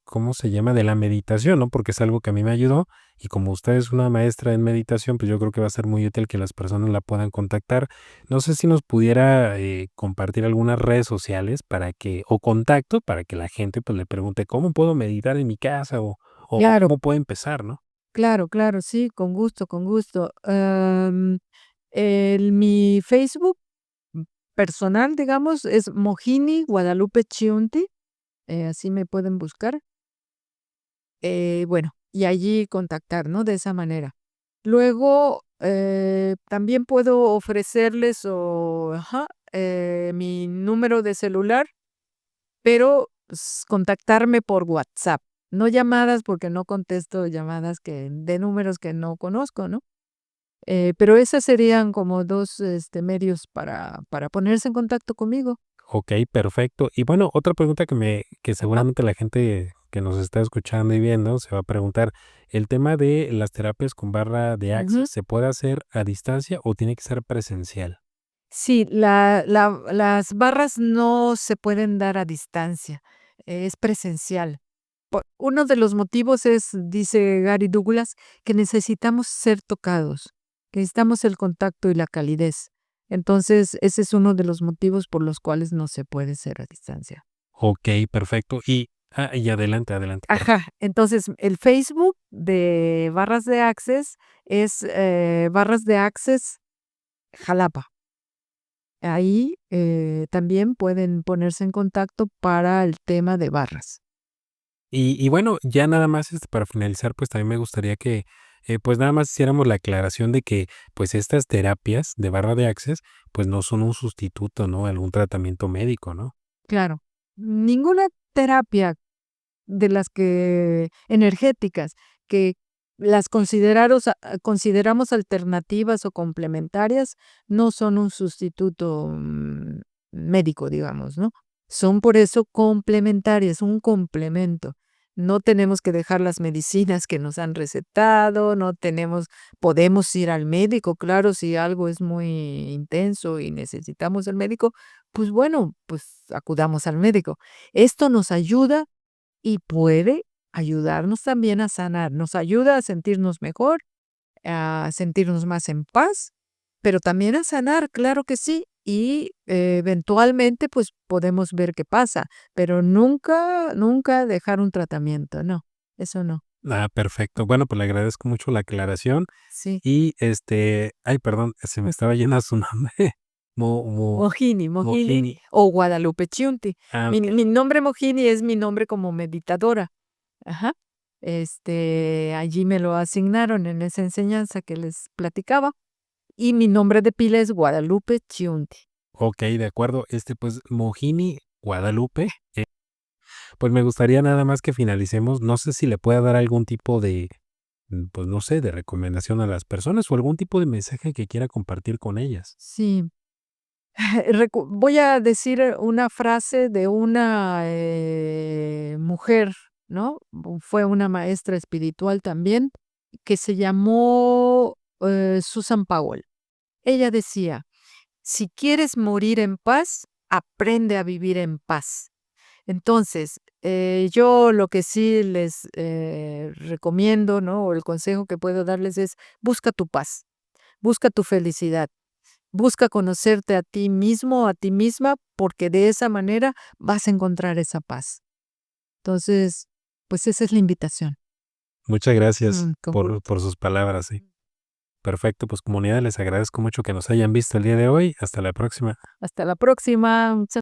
¿cómo se llama? De la meditación, ¿no? Porque es algo que a mí me ayudó, y como usted es una maestra en meditación, pues, yo creo que va a ser muy útil que las personas la puedan contactar. No sé si nos pudiera, compartir algunas redes sociales para que o contacto para que la gente, pues, le pregunte: "¿Cómo puedo meditar en mi casa?", o Claro, "¿Cómo puedo empezar?", ¿no? claro, claro, sí, con gusto, con gusto. Mi Facebook personal, digamos, es Mohini Guadalupe Chiunti, así me pueden buscar. Bueno, y allí contactar, ¿no? De esa manera. Luego, también puedo ofrecerles mi número de celular, pero contactarme por WhatsApp. No llamadas porque no contesto llamadas de números que no conozco, ¿no? Pero esas serían como 2 medios para ponerse en contacto conmigo. Okey, perfecto. Y bueno, otra pregunta que Ajá. seguramente la gente que nos está escuchando y viendo se va a preguntar, ¿el tema de las terapias con barra de Ujú. Access se puede hacer a distancia o tiene que ser presencial? Sí, las barras no se pueden dar a distancia, es presencial. Uno de los motivos es, dice Gary Douglas, que necesitamos ser tocados, que necesitamos el contacto y la calidez. Entonces, ese es uno de los motivos por los cuales no se puede ser a distancia. Okey, perfecto. Y adelante, adelante. Ajá, entonces el Facebook de Barras de Access es, Barras de Access Jalapa. Ahí, también pueden ponerse en contacto para el tema de barras. Y bueno, ya nada más, para finalizar, pues, también me gustaría que, pues, nada más hiciéramos la aclaración de que, pues, estas terapias de barra de Access, pues, no son un sustituto, ¿no?, a algún tratamiento médico, ¿no? Claro, ninguna terapia de las que energéticas, que las consideramos alternativas o complementarias, no son un sustituto, médico, digamos, ¿no? Son por eso complementarias, un complemento. No tenemos que dejar las medicinas que nos han recetado, podemos ir al médico, claro, si algo es muy intenso y necesitamos el médico, pues bueno, pues acudamos al médico. Esto nos ayuda y puede ayudarnos también a sanar, nos ayuda a sentirnos mejor, a sentirnos más en paz, pero también a sanar, claro que sí, y eventualmente pues podemos ver qué pasa, pero nunca, nunca dejar un tratamiento, no, eso no. Ah, perfecto. Bueno, pues le agradezco mucho la aclaración Sí, y, ay, perdón, se me estaba yendo su nombre. Mohini Mojini. o Guadalupe Chiunti. Ah, Mi nombre Mohini es mi nombre como meditadora. Ajá. Allí me lo asignaron en esa enseñanza que les platicaba. Y mi nombre de pila es Guadalupe Chiunti. okey, de acuerdo. Pues, Mojini Guadalupe, pues, me gustaría nada más que finalicemos, no sé si le pueda dar algún tipo de, pues, no sé, de recomendación a las personas o algún tipo de mensaje que quiera compartir con ellas. Sí. Voy a decir una frase de una mujer, ¿no? Fue una maestra espiritual también, que se llamó Susan Powell. Ella decía, si quieres morir en paz, aprende a vivir en paz. Entonces, yo lo que sí les recomiendo, ¿no? O el consejo que puedo darles es, busca tu paz, busca tu felicidad. Busca conocerte a ti mismo, a ti misma, porque de esa manera vas a encontrar esa paz. Entonces, pues esa es la invitación. Muchas gracias Con por gusto. sus palabras, sí. Perfecto, pues, comunidad, les agradezco mucho que nos hayan visto el día de hoy. Hasta la próxima. Hasta la próxima. Muchas